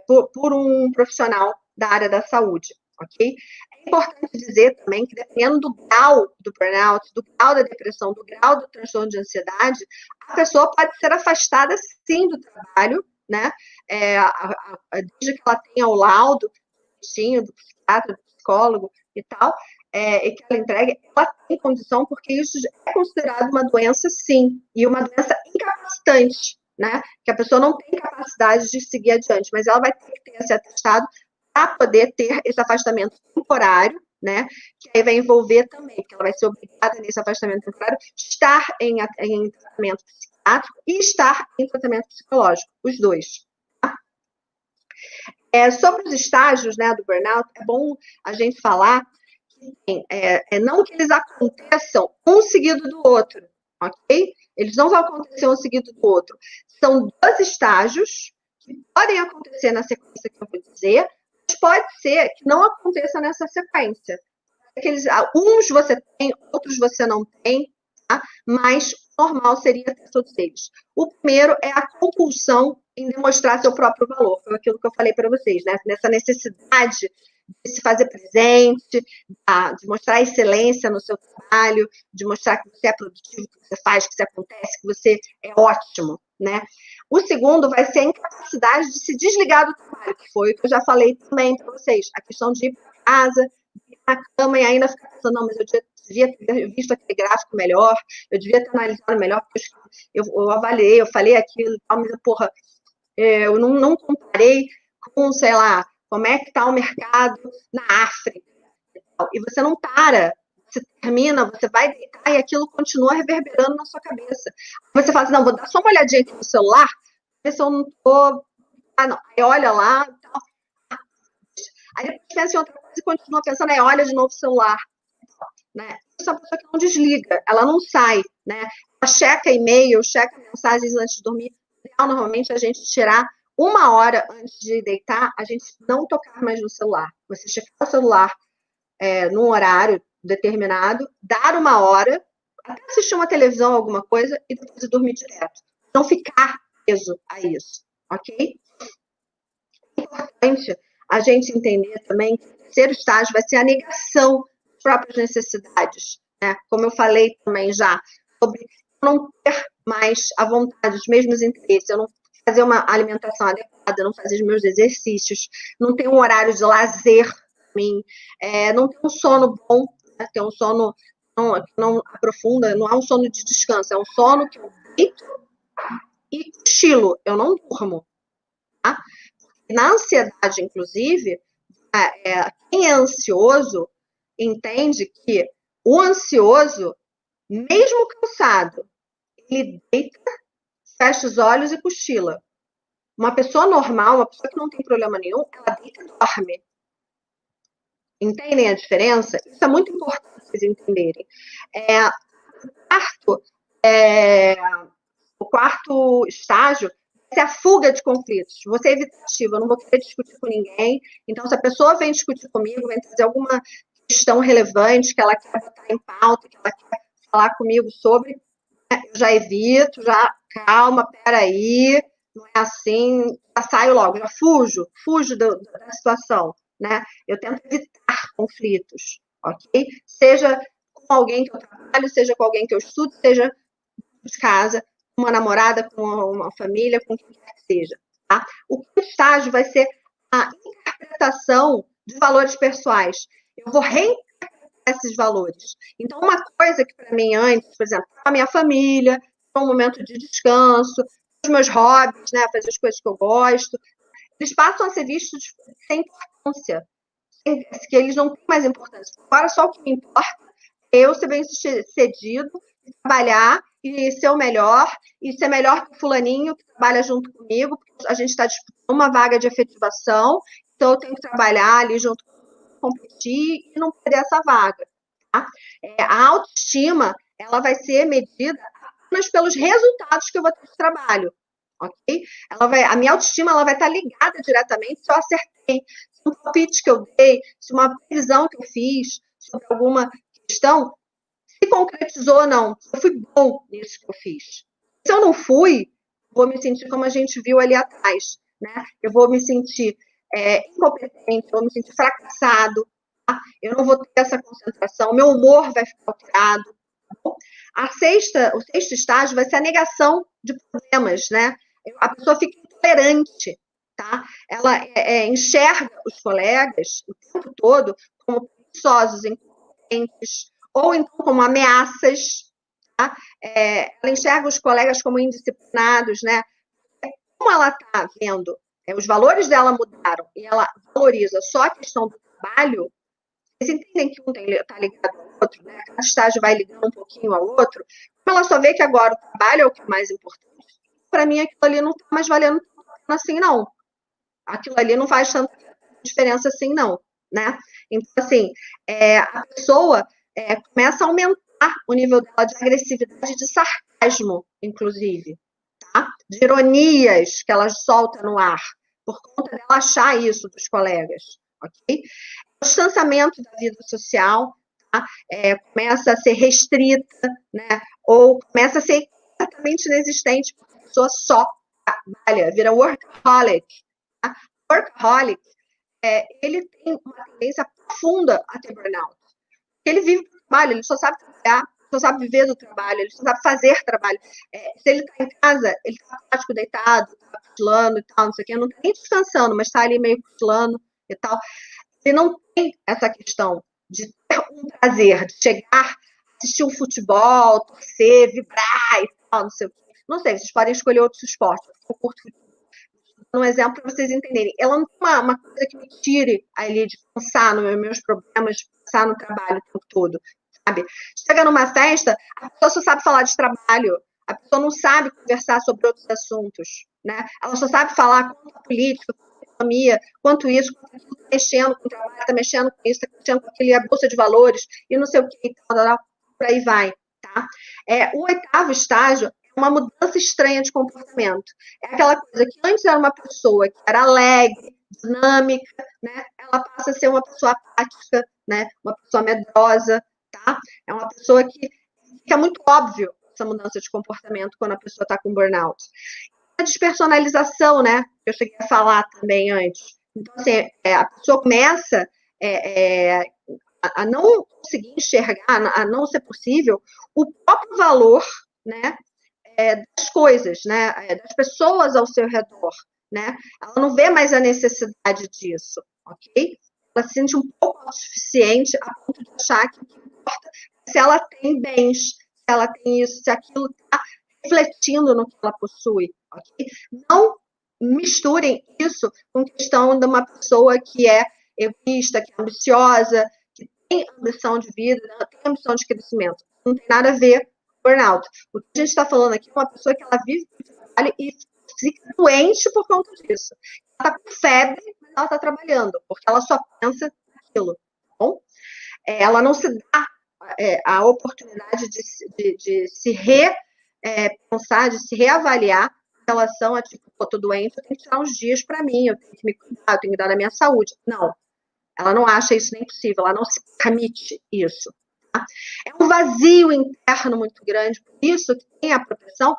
Speaker 2: por um profissional da área da saúde, ok? É importante dizer também que, dependendo do grau do burnout, do grau da depressão, do grau do transtorno de ansiedade, a pessoa pode ser afastada, sim, do trabalho, né? Desde que ela tenha o laudo do psiquiatra, do psicólogo e tal, e que ela entregue, ela tem condição, porque isso é considerado uma doença, sim, e uma doença incapacitante, né? Que a pessoa não tem capacidade de seguir adiante, mas ela vai ter que ter esse atestado para poder ter esse afastamento temporário, né? Que aí vai envolver também, porque ela vai ser obrigada nesse afastamento temporário estar em tratamento psiquiátrico e estar em tratamento psicológico, os dois. Tá? Sobre os estágios, né, do burnout, é bom a gente falar que não que eles aconteçam um seguido do outro, ok? Eles não vão acontecer um seguido do outro. São 2 estágios que podem acontecer na sequência que eu vou dizer, mas pode ser que não aconteça nessa sequência. Uns você tem, outros você não tem, tá? Mas o normal seria ter todos eles. O primeiro é a compulsão em demonstrar seu próprio valor, foi aquilo que eu falei para vocês, né? Nessa necessidade de se fazer presente, de mostrar excelência no seu trabalho, de mostrar que você é produtivo, que você faz, que você acontece, que você é ótimo, né? O segundo vai ser a incapacidade de se desligar do trabalho, que foi o que eu já falei também para vocês, a questão de ir para casa, ir na cama e ainda ficar pensando, não, mas eu devia ter visto aquele gráfico melhor, eu devia ter analisado melhor, porque eu avaliei, eu falei aquilo, mas, porra, eu não comparei com, sei lá, como é que está o mercado na África. E você não para, você termina, você vai deitar e aquilo continua reverberando na sua cabeça. Você fala assim, não, vou dar só uma olhadinha aqui no celular, ver se eu não tô... não. Aí olha lá, tal. Aí depois pensa em outra coisa e continua pensando, aí olha de novo o celular. Né? Essa é uma pessoa que não desliga, ela não sai, né? Ela checa e-mail, checa mensagens antes de dormir. Normalmente a gente tirar 1 hora antes de deitar, a gente não tocar mais no celular. Você checar o celular num horário determinado, dar 1 hora, até assistir uma televisão, alguma coisa, e depois dormir direto. Não ficar preso a isso, ok? É importante a gente entender também que o terceiro estágio vai ser a negação das próprias necessidades, né? Como eu falei também já, sobre não ter mais a vontade, os mesmos interesses, eu não fazer uma alimentação adequada, não fazer os meus exercícios, não ter um horário de lazer para mim, não ter um sono bom, né? Ter um sono não aprofunda, não é um sono de descanso, é um sono que eu deito e cochilo, eu não durmo. Tá? Na ansiedade, inclusive, quem é ansioso entende que o ansioso, mesmo cansado, ele deita, fecha os olhos e cochila. Uma pessoa normal, uma pessoa que não tem problema nenhum, ela deita e dorme. Entendem a diferença? Isso é muito importante vocês entenderem. O quarto estágio é a fuga de conflitos. Você é evitativo, eu não vou querer discutir com ninguém. Então, se a pessoa vem discutir comigo, vem trazer alguma questão relevante que ela quer botar em pauta, que ela quer falar comigo sobre, eu já evito, calma, peraí, não é assim, já saio logo, já fujo da situação, né? Eu tento evitar conflitos, ok? Seja com alguém que eu trabalho, seja com alguém que eu estudo, seja de casa, com uma namorada, com uma família, com quem quer que seja, tá? O quinto estágio vai ser a interpretação de valores pessoais. Eu vou reinterpretar esses valores. Então, uma coisa que para mim antes, por exemplo, a minha família, um momento de descanso, os meus hobbies, né, fazer as coisas que eu gosto, eles passam a ser vistos sem importância, que eles não têm mais importância. Agora, só o que me importa é eu ser bem-sucedido, trabalhar e ser o melhor, e ser melhor que o fulaninho que trabalha junto comigo, porque a gente está disputando uma vaga de efetivação, então eu tenho que trabalhar ali junto, competir e não perder essa vaga. Tá? A autoestima, ela vai ser medida apenas pelos resultados que eu vou ter de trabalho, ok? A minha autoestima ela vai estar ligada diretamente se eu acertei, se um palpite que eu dei, se uma previsão que eu fiz sobre alguma questão se concretizou ou não, se eu fui bom nisso que eu fiz. Se eu não fui, vou me sentir como a gente viu ali atrás, né? Eu vou me sentir incompetente, eu vou me sentir fracassado, tá? Eu não vou ter essa concentração, meu humor vai ficar alterado. Tá bom? O sexto estágio vai ser a negação de problemas, né? A pessoa fica intolerante, tá? Ela enxerga os colegas o tempo todo como preguiçosos, incompetentes, ou então como ameaças, tá? Ela enxerga os colegas como indisciplinados, né? Como ela está vendo, os valores dela mudaram e ela valoriza só a questão do trabalho, vocês entendem que um está ligado ao outro, né? Cada estágio vai ligando um pouquinho ao outro. Como ela só vê que agora o trabalho é o que é mais importante, para mim aquilo ali não está mais valendo tanto assim, não. Aquilo ali não faz tanta diferença assim, não, né? Então, assim, a pessoa começa a aumentar o nível dela de agressividade, de sarcasmo, inclusive, tá? De ironias que ela solta no ar, por conta dela achar isso dos colegas, ok? O distanciamento da vida social, tá? Começa a ser restrita, né? Ou começa a ser completamente inexistente, porque a pessoa só trabalha, vira workaholic. Tá? Workaholic, ele tem uma tendência profunda a ter burnout. Ele vive do trabalho, ele só sabe trabalhar, só sabe viver do trabalho, ele só sabe fazer trabalho. Se ele está em casa, ele está prático deitado, está cochilando e tal, não sei o quê, não está nem descansando, mas está ali meio cochilando e tal. Ele não tem essa questão de ter um prazer, de chegar, assistir um futebol, torcer, vibrar e tal, não sei o quê. Não sei, vocês podem escolher outros esportes. Eu curto um exemplo para vocês entenderem. Ela não tem uma coisa que me tire ali de pensar nos meus problemas, de pensar no trabalho o tempo todo, sabe? Chega numa festa, a pessoa só sabe falar de trabalho, a pessoa não sabe conversar sobre outros assuntos, né? Ela só sabe falar quanto a política, quanto a economia, quanto isso, quanto aquilo, tá mexendo com o trabalho, está mexendo com isso, está mexendo com aquele, a bolsa de valores, e não sei o que, por aí vai, tá? O oitavo estágio uma mudança estranha de comportamento. É aquela coisa que antes era uma pessoa que era alegre, dinâmica, né? Ela passa a ser uma pessoa apática, né? Uma pessoa medrosa, tá? É uma pessoa que fica muito óbvio essa mudança de comportamento quando a pessoa está com burnout. A despersonalização, né? Que eu cheguei a falar também antes. Então, assim, a pessoa começa a não conseguir enxergar, a não ser possível, o próprio valor, né? Das coisas, né? Das pessoas ao seu redor, né? Ela não vê mais a necessidade disso, ok? Ela se sente um pouco autossuficiente a ponto de achar que o que importa é se ela tem bens, se ela tem isso, se aquilo está refletindo no que ela possui, ok? Não misturem isso com questão de uma pessoa que é egoísta, que é ambiciosa, que tem ambição de vida, tem ambição de crescimento. Não tem nada a ver burnout. O que a gente está falando aqui é uma pessoa que ela vive de trabalho e fica doente por conta disso. Ela está com febre, mas ela está trabalhando, porque ela só pensa naquilo. Bom, ela não se dá a oportunidade de se repensar, de se reavaliar em relação a, tipo, pô, tô doente, eu tenho que tirar uns dias para mim, eu tenho que me cuidar, eu tenho que dar da minha saúde. Não, ela não acha isso nem possível, ela não se permite isso. É um vazio interno muito grande, por isso que tem a proteção.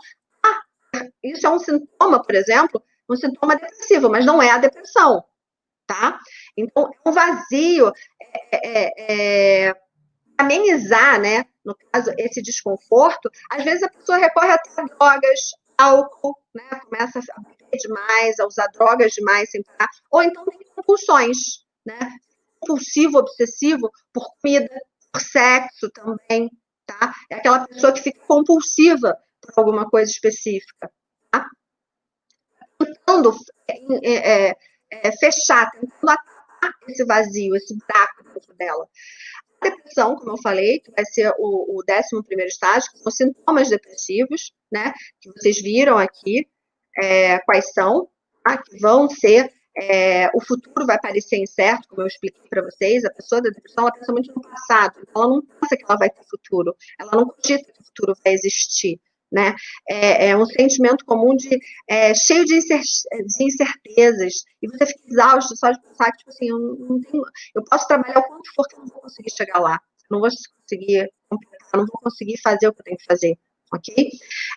Speaker 2: Isso é um sintoma, por exemplo, um sintoma depressivo, mas não é a depressão, tá? Então, é um vazio, amenizar, né, no caso, esse desconforto, às vezes a pessoa recorre até a drogas, álcool, né, começa a beber demais, a usar drogas demais sem parar, ou então tem compulsões, né, compulsivo, obsessivo por comida, por sexo também, tá? É aquela pessoa que fica compulsiva por alguma coisa específica, tá? Tentando fechar, tentando atacar esse vazio, esse buraco dentro dela. A depressão, como eu falei, que vai ser o 11º estágio, que são sintomas depressivos, né? Que vocês viram aqui, quais são, tá? Que vão ser o futuro vai parecer incerto, como eu expliquei para vocês. A pessoa da depressão, ela pensa muito no passado, ela não pensa que ela vai ter futuro, ela não cogita que o futuro vai existir, né? É um sentimento comum cheio de incertezas, e você fica exausto só de pensar que, tipo assim, eu posso trabalhar o quanto for que eu não vou conseguir chegar lá, não vou conseguir completar, não vou conseguir fazer o que eu tenho que fazer, ok?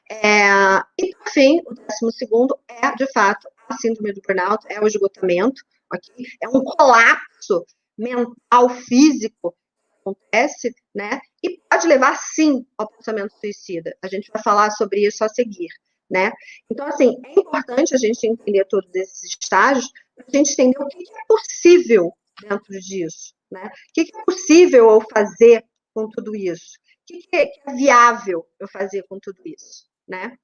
Speaker 2: E, por fim, o 12º é, de fato, a síndrome do burnout, é o esgotamento, okay? É um colapso mental, físico, que acontece, né? E pode levar, sim, ao pensamento suicida. A gente vai falar sobre isso a seguir, né? Então, assim, é importante a gente entender todos esses estágios, para a gente entender o que é possível dentro disso, né? O que é possível eu fazer com tudo isso? O que é viável eu fazer com tudo isso, né?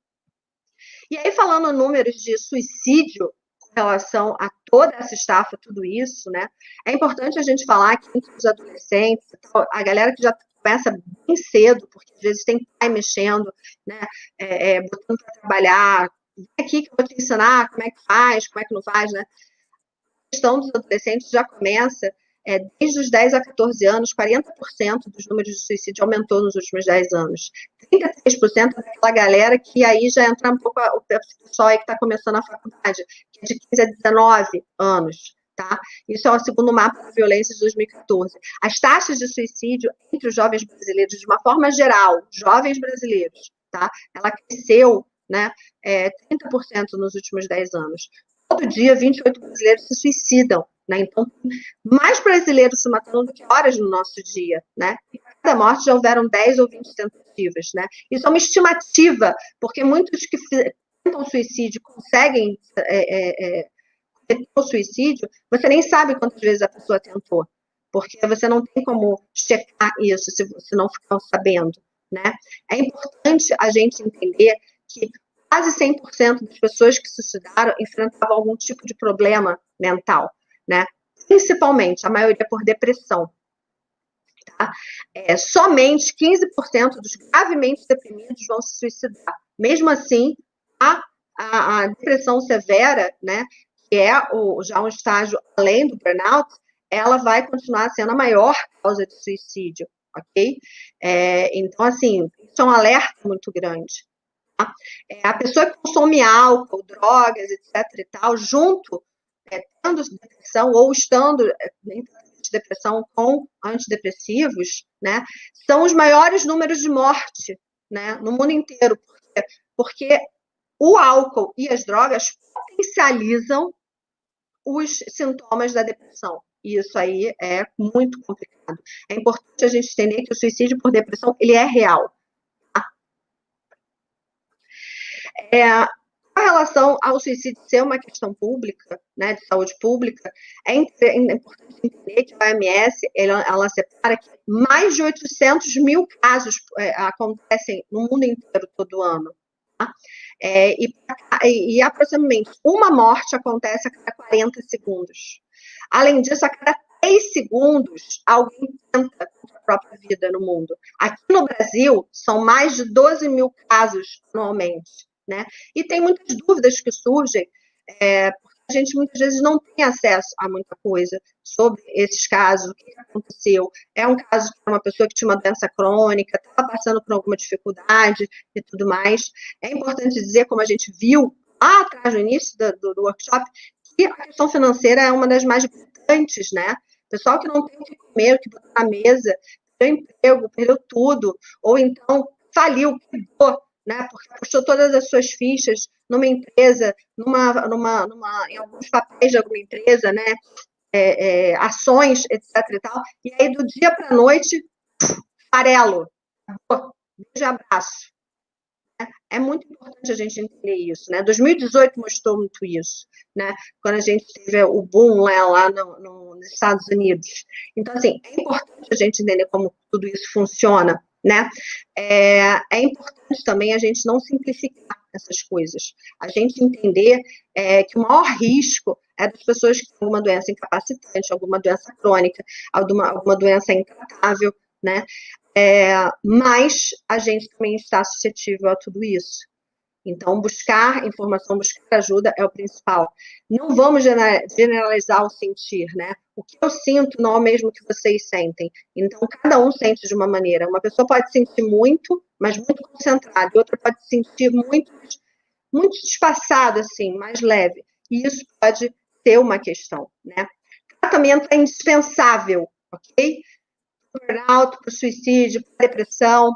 Speaker 2: E aí, falando números de suicídio com relação a toda essa estafa, tudo isso, né? É importante a gente falar que entre os adolescentes, a galera que já começa bem cedo, porque às vezes tem pai mexendo, né? Botando para trabalhar, vem aqui que eu vou te ensinar como é que faz, como é que não faz, né? A questão dos adolescentes já começa desde os 10 a 14 anos, 40% dos números de suicídio aumentou nos últimos 10 anos. 33% daquela galera que aí já entra um pouco o pessoal aí que está começando a faculdade, que é de 15 a 19 anos. Tá? Isso é o segundo mapa da violência de 2014. As taxas de suicídio entre os jovens brasileiros, de uma forma geral, jovens brasileiros, tá? Ela cresceu, né, 30% nos últimos 10 anos. Todo dia, 28 brasileiros se suicidam, né? Então, mais brasileiros se matando do que horas no nosso dia, né? E cada morte já houveram 10 ou 20 tentativas, né? Isso é uma estimativa, porque muitos que tentam suicídio conseguem cometer o suicídio, você nem sabe quantas vezes a pessoa tentou, porque você não tem como checar isso se você não ficar sabendo, né? É importante a gente entender que quase 100% das pessoas que se suicidaram enfrentavam algum tipo de problema mental, né? Principalmente, a maioria por depressão. Tá? Somente 15% dos gravemente deprimidos vão se suicidar. Mesmo assim, a depressão severa, né, que é já um estágio além do burnout, ela vai continuar sendo a maior causa de suicídio, ok? Então, assim, isso é um alerta muito grande. Tá? A pessoa que consome álcool, drogas, etc. e tal, junto, tendo depressão ou estando em depressão com antidepressivos, né, são os maiores números de morte, né, no mundo inteiro. Porque o álcool e as drogas potencializam os sintomas da depressão. E isso aí é muito complicado. É importante a gente entender que o suicídio por depressão, ele é real. Com relação ao suicídio ser uma questão pública, né, de saúde pública, é importante entender que a OMS ela separa que mais de 800 mil casos acontecem no mundo inteiro todo ano. Tá? E aproximadamente uma morte acontece a cada 40 segundos. Além disso, a cada 3 segundos, alguém tenta contra a própria vida no mundo. Aqui no Brasil, são mais de 12 mil casos anualmente. Né? E tem muitas dúvidas que surgem, porque a gente muitas vezes não tem acesso a muita coisa sobre esses casos, o que aconteceu. É um caso de uma pessoa que tinha uma doença crônica, estava passando por alguma dificuldade e tudo mais. É importante dizer, como a gente viu lá atrás, no início do workshop, que a questão financeira é uma das mais importantes, né? Pessoal que não tem o que comer, o que botar na mesa, perdeu emprego, perdeu tudo, ou então faliu, quebrou, né, porque apostou todas as suas fichas numa empresa, em alguns papéis de alguma empresa, né, ações, etc. e tal, e aí do dia para a noite, farelo, beijo e abraço. É muito importante a gente entender isso, né? 2018 mostrou muito isso, né? Quando a gente teve o boom lá nos Estados Unidos. Então, assim, é importante a gente entender como tudo isso funciona, né? É importante também a gente não simplificar essas coisas. A gente entender que o maior risco é das pessoas que têm alguma doença incapacitante, alguma doença crônica, alguma doença intratável, né? Mas a gente também está suscetível a tudo isso. Então, buscar informação, buscar ajuda é o principal. Não vamos generalizar o sentir, né? O que eu sinto não é o mesmo que vocês sentem. Então, cada um sente de uma maneira. Uma pessoa pode sentir muito, mas muito concentrada, e outra pode sentir muito, muito espaçado, assim, mais leve. E isso pode ser uma questão, né? Tratamento é indispensável, ok? Burnout, para o suicídio, para a depressão,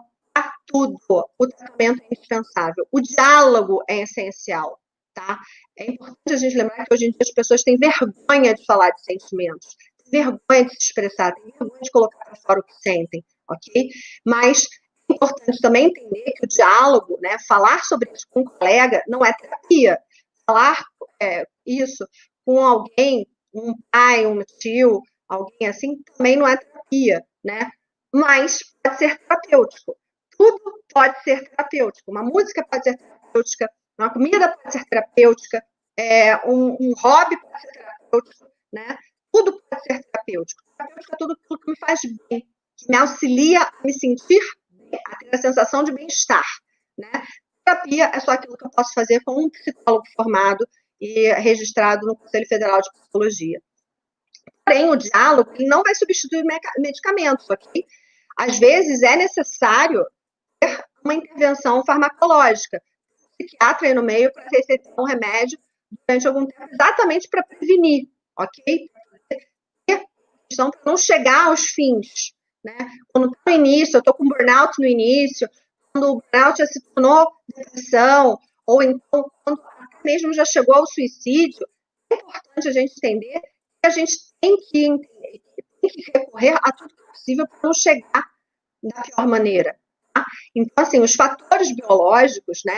Speaker 2: tudo, o tratamento é indispensável. O diálogo é essencial, tá? É importante a gente lembrar que hoje em dia as pessoas têm vergonha de falar de sentimentos, têm vergonha de se expressar, têm vergonha de colocar para fora o que sentem, ok? Mas é importante também entender que o diálogo, né, falar sobre isso com um colega não é terapia. Falar isso com alguém, um pai, um tio, alguém assim, também não é terapia, né? Mas pode ser terapêutico. Tudo pode ser terapêutico. Uma música pode ser terapêutica, uma comida pode ser terapêutica, um hobby pode ser terapêutico, né? Tudo pode ser terapêutico. Terapêutico é tudo aquilo que me faz bem, que me auxilia a me sentir bem, a ter a sensação de bem-estar, né? Terapia é só aquilo que eu posso fazer com um psicólogo formado e registrado no Conselho Federal de Psicologia. Porém, o diálogo ele não vai substituir medicamentos, ok? Às vezes é necessário ter uma intervenção farmacológica. O psiquiatra aí no meio para receitar um remédio durante algum tempo, exatamente para prevenir, ok? Então, para não chegar aos fins, né? Quando está no início, eu estou com burnout no início, quando o burnout já se tornou depressão, ou então quando mesmo já chegou ao suicídio, é importante a gente entender que a gente tem que recorrer a tudo que é possível para não chegar da pior maneira. Tá? Então, assim, os fatores biológicos, né,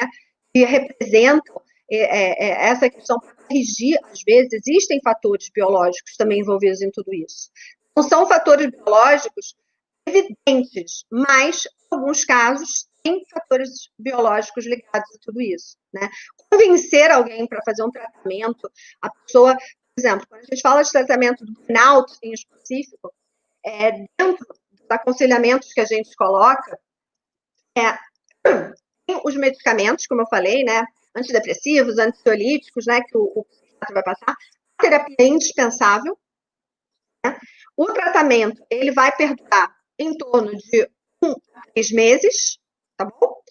Speaker 2: que representam essa questão para corrigir, às vezes, existem fatores biológicos também envolvidos em tudo isso. Não são fatores biológicos evidentes, mas, em alguns casos, tem fatores biológicos ligados a tudo isso, né? Convencer alguém para fazer um tratamento, a pessoa, por exemplo, quando a gente fala de tratamento do burnout em específico, dentro dos aconselhamentos que a gente coloca, tem os medicamentos, como eu falei, né? Antidepressivos, ansiolíticos, né? Que o psiquiatra vai passar. A terapia é indispensável, né? O tratamento, ele vai perdurar em torno de 1 a 3 meses, tá bom?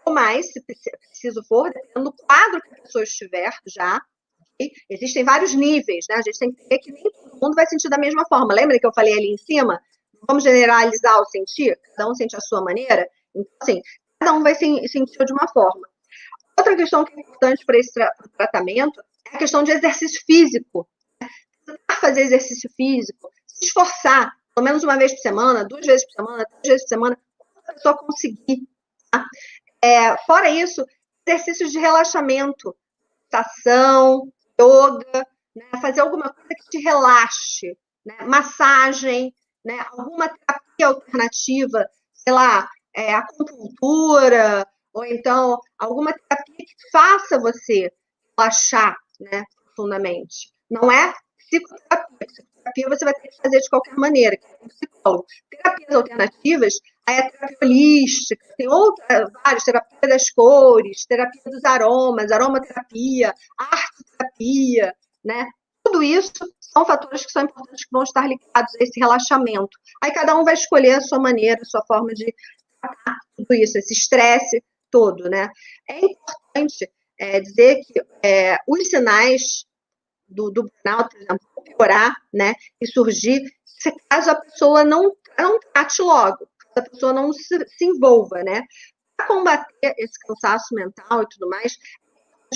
Speaker 2: Ou mais, se preciso for, dependendo do quadro que a pessoa estiver já. Okay? Existem vários níveis, né? A gente tem que entender que nem todo mundo vai sentir da mesma forma. Lembra que eu falei ali em cima? Vamos generalizar o sentir? Cada um sente a sua maneira? Então, assim, cada um vai sentir de uma forma. Outra questão que é importante para esse tratamento é a questão de exercício físico. Fazer exercício físico, se esforçar, pelo menos uma vez por semana, 2 vezes por semana, 3 vezes por semana, quando a pessoa conseguir. Tá? Fora isso, exercícios de relaxamento, meditação, yoga, né? Fazer alguma coisa que te relaxe, né? Massagem, né? Alguma terapia alternativa, sei lá, acupuntura, ou então alguma terapia que faça você relaxar, né, profundamente. Não é psicoterapia. Psicoterapia você vai ter que fazer de qualquer maneira, que é um psicólogo. Terapias alternativas, aí a terapia holística, tem várias, terapia das cores, terapia dos aromas, aromaterapia, arte-terapia, né? Tudo isso são fatores que são importantes que vão estar ligados a esse relaxamento. Aí cada um vai escolher a sua maneira, a sua forma de tratar tudo isso, esse estresse todo, né? É importante dizer que os sinais do burnout, por exemplo, piorar, né, e surgir, caso a pessoa não trate logo, caso a pessoa não se envolva, né. Para combater esse cansaço mental e tudo mais,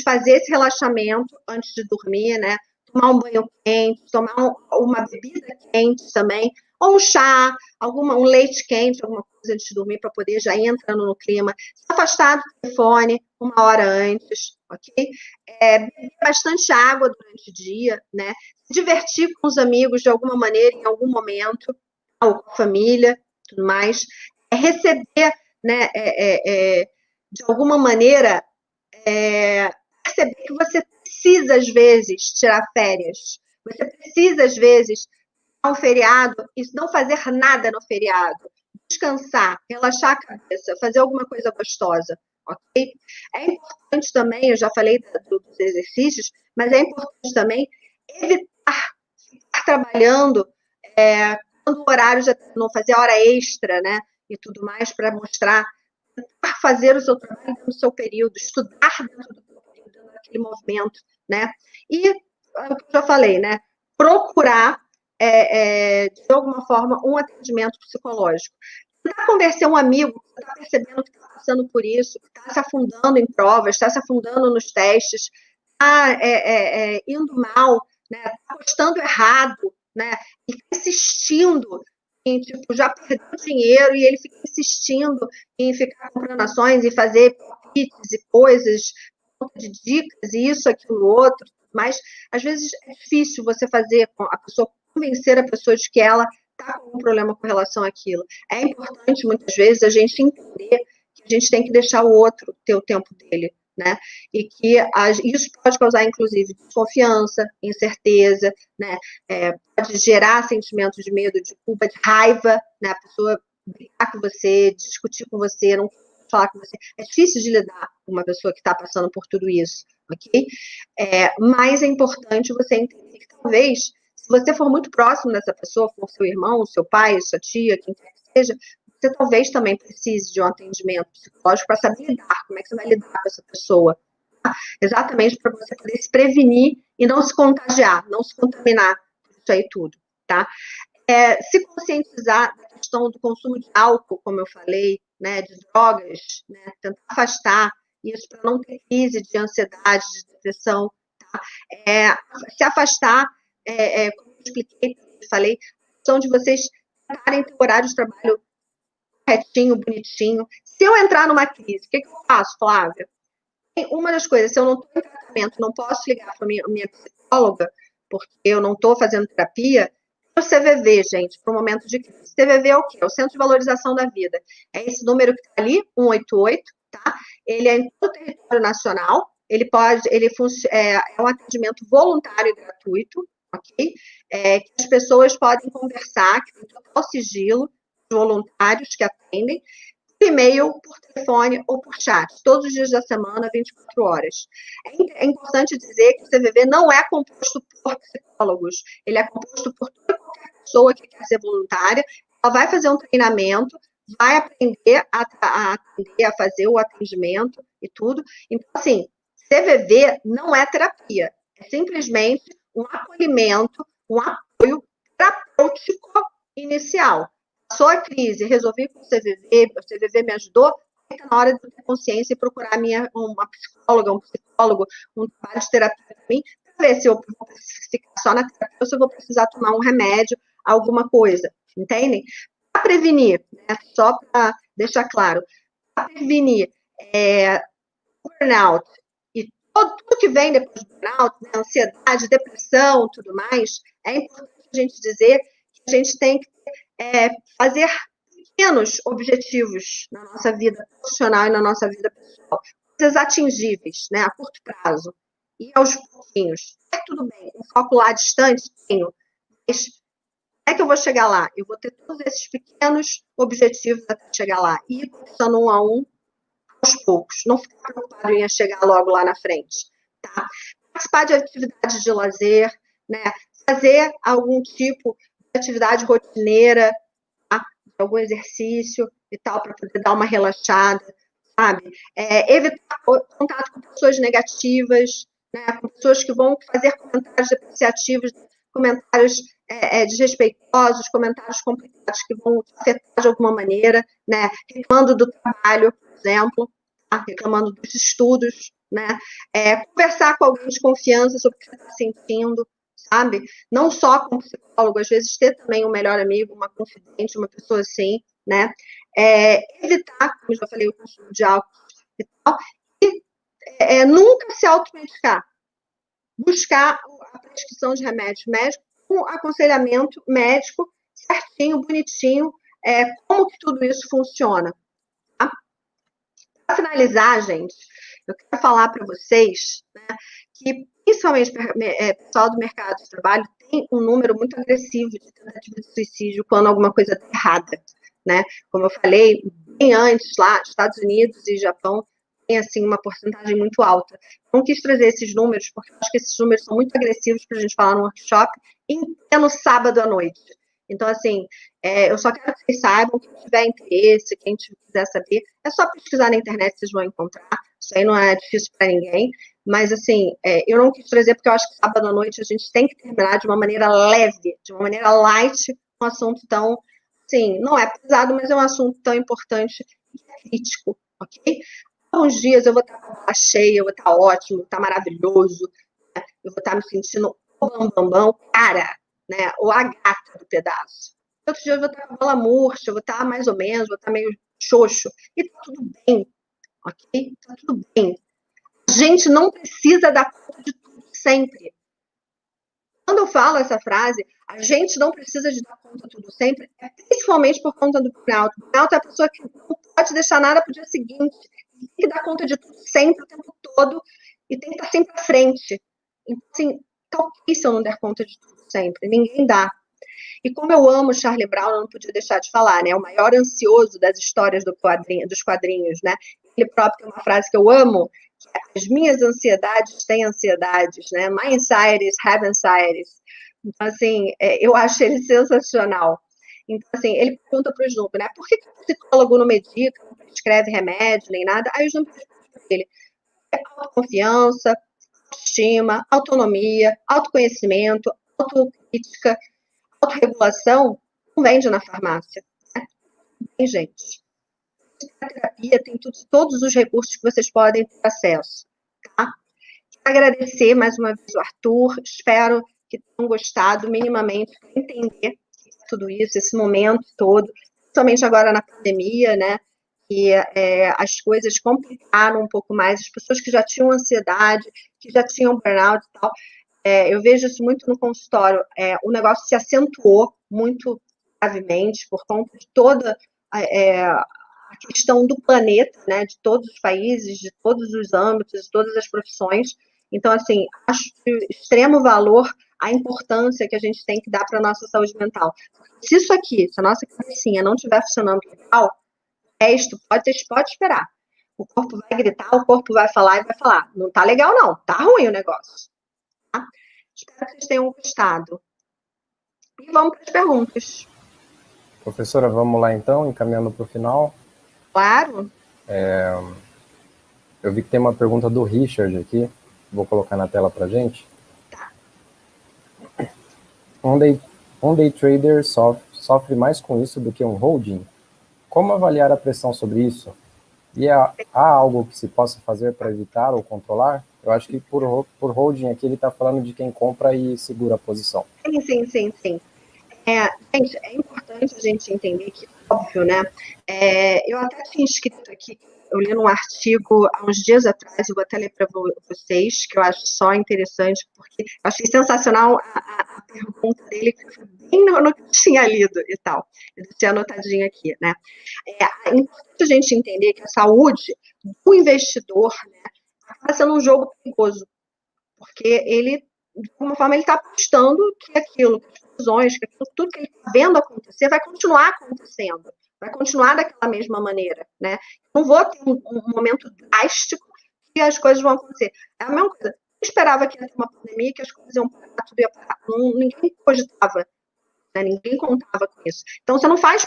Speaker 2: fazer esse relaxamento antes de dormir, né, tomar um banho quente, tomar uma bebida quente também, ou um chá, um leite quente, alguma coisa antes de dormir, para poder já ir entrando no clima, se afastar do telefone 1 hora antes, ok? Beber bastante água durante o dia, né? Se divertir com os amigos de alguma maneira, em algum momento, ou com a família, tudo mais. Receber, né, de alguma maneira, perceber que você precisa, às vezes, tirar férias. Você precisa, às vezes, um feriado e não fazer nada no feriado. Descansar, relaxar a cabeça, fazer alguma coisa gostosa, ok? É importante também, eu já falei dos exercícios, mas é importante também evitar ficar trabalhando quando o horário já não fazer hora extra, né? E tudo mais, para mostrar, fazer o seu trabalho dentro do seu período, estudar dentro do seu período, dentro daquele movimento, né? E, o que eu já falei, né? Procurar de alguma forma, um atendimento psicológico. tentar convencer um amigo que está percebendo que está passando por isso, que está se afundando em provas, está se afundando nos testes, está indo mal, né, está apostando errado, né, e insistindo em, tipo, já perdeu dinheiro e ele fica insistindo em ficar comprando ações e fazer palpites e coisas, de dicas, isso, aquilo, outro, mas às vezes é difícil você fazer a pessoa, convencer a pessoa de que ela está com um problema com relação àquilo. É importante, muitas vezes, a gente entender que a gente tem que deixar o outro ter o tempo dele, né? E que isso pode causar, inclusive, desconfiança, incerteza, né? Pode gerar sentimentos de medo, de culpa, de raiva, né? A pessoa brigar com você, discutir com você, não falar com você. É difícil de lidar com uma pessoa que está passando por tudo isso, ok? Mas é importante você entender que talvez, se você for muito próximo dessa pessoa, for seu irmão, seu pai, sua tia, quem quer que seja, você talvez também precise de um atendimento psicológico para saber lidar, como é que você vai lidar com essa pessoa. Tá? Exatamente para você poder se prevenir e não se contagiar, não se contaminar por isso aí tudo, tá? Se conscientizar da questão do consumo de álcool, como eu falei, né, de drogas, né, tentar afastar isso para não ter crise de ansiedade, de depressão, tá? Se afastar, como eu expliquei, falei, a questão de vocês tentarem ter horário de trabalho retinho, bonitinho. Se eu entrar numa crise, o que eu faço, Flávia? Uma das coisas, se eu não estou em tratamento, não posso ligar para a minha psicóloga, porque eu não estou fazendo terapia, o CVV, gente, para o momento de crise. CVV é o quê? É o Centro de Valorização da Vida. É esse número que está ali, 188, tá? Ele é em todo o território nacional, ele é um atendimento voluntário e gratuito, ok? Que as pessoas podem conversar, que tem total sigilo, voluntários que atendem, por e-mail, por telefone ou por chat, todos os dias da semana, 24 horas. É importante dizer que o CVV não é composto por psicólogos, ele é composto por toda qualquer pessoa que quer ser voluntária, ela vai fazer um treinamento, vai aprender a fazer o atendimento e tudo. Então, assim, CVV não é terapia, é simplesmente um acolhimento, um apoio terapêutico inicial. Passou a crise, resolvi com o CVV me ajudou, está na hora de ter consciência e procurar uma psicóloga, um psicólogo, um trabalho de terapia para mim, para ver se eu vou ficar só na terapia ou se eu vou precisar tomar um remédio, alguma coisa, entendem? Para prevenir, né, só para deixar claro, para prevenir burnout e tudo que vem depois do burnout, né, ansiedade, depressão, tudo mais, é importante a gente dizer que a gente tem que fazer pequenos objetivos na nossa vida profissional e na nossa vida pessoal, coisas atingíveis, né, a curto prazo, e aos pouquinhos. Tudo bem, um foco lá distante, tenho, mas como é que eu vou chegar lá? Eu vou ter todos esses pequenos objetivos até chegar lá, e ir conquistando um a um, aos poucos, não ficar preocupado em chegar logo lá na frente, tá? Participar de atividades de lazer, né, fazer algum tipo de atividade rotineira, tá? Algum exercício e tal, para poder dar uma relaxada, sabe? Evitar contato com pessoas negativas, né? Com pessoas que vão fazer comentários depreciativos, comentários desrespeitosos, comentários complicados que vão afetar de alguma maneira, né? Reclamando do trabalho, por exemplo, tá? Reclamando dos estudos, né? Conversar com alguém de confiança sobre o que você está sentindo, sabe? Não só com psicólogo, às vezes ter também um melhor amigo, uma confidente, uma pessoa assim, né? Evitar, como eu já falei, o consumo de álcool e tal, e nunca se automedicar. Buscar a prescrição de remédios médicos com aconselhamento médico certinho, bonitinho, como que tudo isso funciona. Tá? Para finalizar, gente, eu quero falar para vocês, né, que principalmente pessoal do mercado de trabalho tem um número muito agressivo de tentativa de suicídio quando alguma coisa está errada, né? Como eu falei, bem antes lá, Estados Unidos e Japão tem assim uma porcentagem muito alta. Não quis trazer esses números porque eu acho que esses números são muito agressivos para a gente falar no workshop em pleno sábado à noite. Então, assim, eu só quero que vocês saibam, quem tiver interesse, quem quiser saber, é só pesquisar na internet, vocês vão encontrar. Isso aí não é difícil para ninguém. Mas, assim, eu não quis trazer porque eu acho que sábado à noite a gente tem que terminar de uma maneira leve, de uma maneira light, um assunto tão sim, não é pesado, mas é um assunto tão importante e crítico, ok? Alguns dias eu vou estar cheia, eu vou estar ótimo, vou estar maravilhoso, né? Eu vou estar me sentindo o bambambam, cara, né? Ou a gata do pedaço. Outro dia eu vou estar com a bola murcha, eu vou estar mais ou menos, vou estar meio xoxo, e tá tudo bem, ok? Tá tudo bem. A gente não precisa dar conta de tudo sempre. Quando eu falo essa frase, a gente não precisa de dar conta de tudo sempre, é principalmente por conta do burnout. O burnout é a pessoa que não pode deixar nada para o dia seguinte, tem que dar conta de tudo sempre, o tempo todo, e tem que estar sempre à frente. Então, assim, tá ok se eu não der conta de tudo sempre, ninguém dá. E como eu amo Charlie Brown, eu não podia deixar de falar, né? O maior ansioso das histórias dos quadrinhos, né? Ele próprio tem uma frase que eu amo, que é, as minhas ansiedades têm ansiedades, né? My anxieties have anxieties. Então, assim, eu acho ele sensacional. Então, assim, ele pergunta para o Snoopy, né? Por que o psicólogo não medica, não prescreve remédio, nem nada? Aí o Snoopy responde para ele, autoconfiança, autoestima, autonomia, autoconhecimento, autocrítica, autorregulação não vende na farmácia. Né? Tem, gente. A terapia tem todos os recursos que vocês podem ter acesso. Tá? Quero agradecer mais uma vez o Arthur. Espero que tenham gostado minimamente para entender tudo isso, esse momento todo, principalmente agora na pandemia, né? Que as coisas complicaram um pouco mais, as pessoas que já tinham ansiedade, que já tinham burnout e tal, eu vejo isso muito no consultório, o negócio se acentuou muito gravemente por conta de toda a questão do planeta, né, de todos os países, de todos os âmbitos, de todas as profissões. Então, assim, acho de extremo valor a importância que a gente tem que dar para a nossa saúde mental. Se isso aqui, se a nossa cabecinha não estiver funcionando legal, o resto pode esperar. O corpo vai gritar, o corpo vai falar e vai falar, não tá legal não, tá ruim o negócio. Tá? Espero que vocês tenham gostado. E vamos para as perguntas.
Speaker 1: Professora, vamos lá então, encaminhando para o final.
Speaker 2: Claro.
Speaker 1: Eu vi que tem uma pergunta do Richard aqui, vou colocar na tela para gente.
Speaker 2: Tá.
Speaker 1: Um day trader sofre mais com isso do que um holding? Como avaliar a pressão sobre isso? E há algo que se possa fazer para evitar ou controlar? Eu acho que por holding aqui ele está falando de quem compra e segura a posição.
Speaker 2: Sim. Gente, é importante a gente entender que, óbvio, né? Eu até tinha escrito aqui, eu li num artigo há uns dias atrás, eu vou até ler para vocês, que eu acho só interessante, porque eu achei sensacional a pergunta dele, que foi bem no que eu tinha lido e tal. Eu deixei anotadinho aqui, né? É importante a gente entender que a saúde do investidor, né, está sendo um jogo perigoso, porque ele, de alguma forma, ele está apostando que aquilo, que as decisões, que aquilo, tudo que ele está vendo acontecer vai continuar acontecendo, vai continuar daquela mesma maneira, né? Não vou ter um momento drástico que as coisas vão acontecer. É a mesma coisa. Eu esperava que ia ter uma pandemia, que as coisas iam parar, tudo ia parar. Ninguém cogitava, né? Ninguém contava com isso. Então, você não faz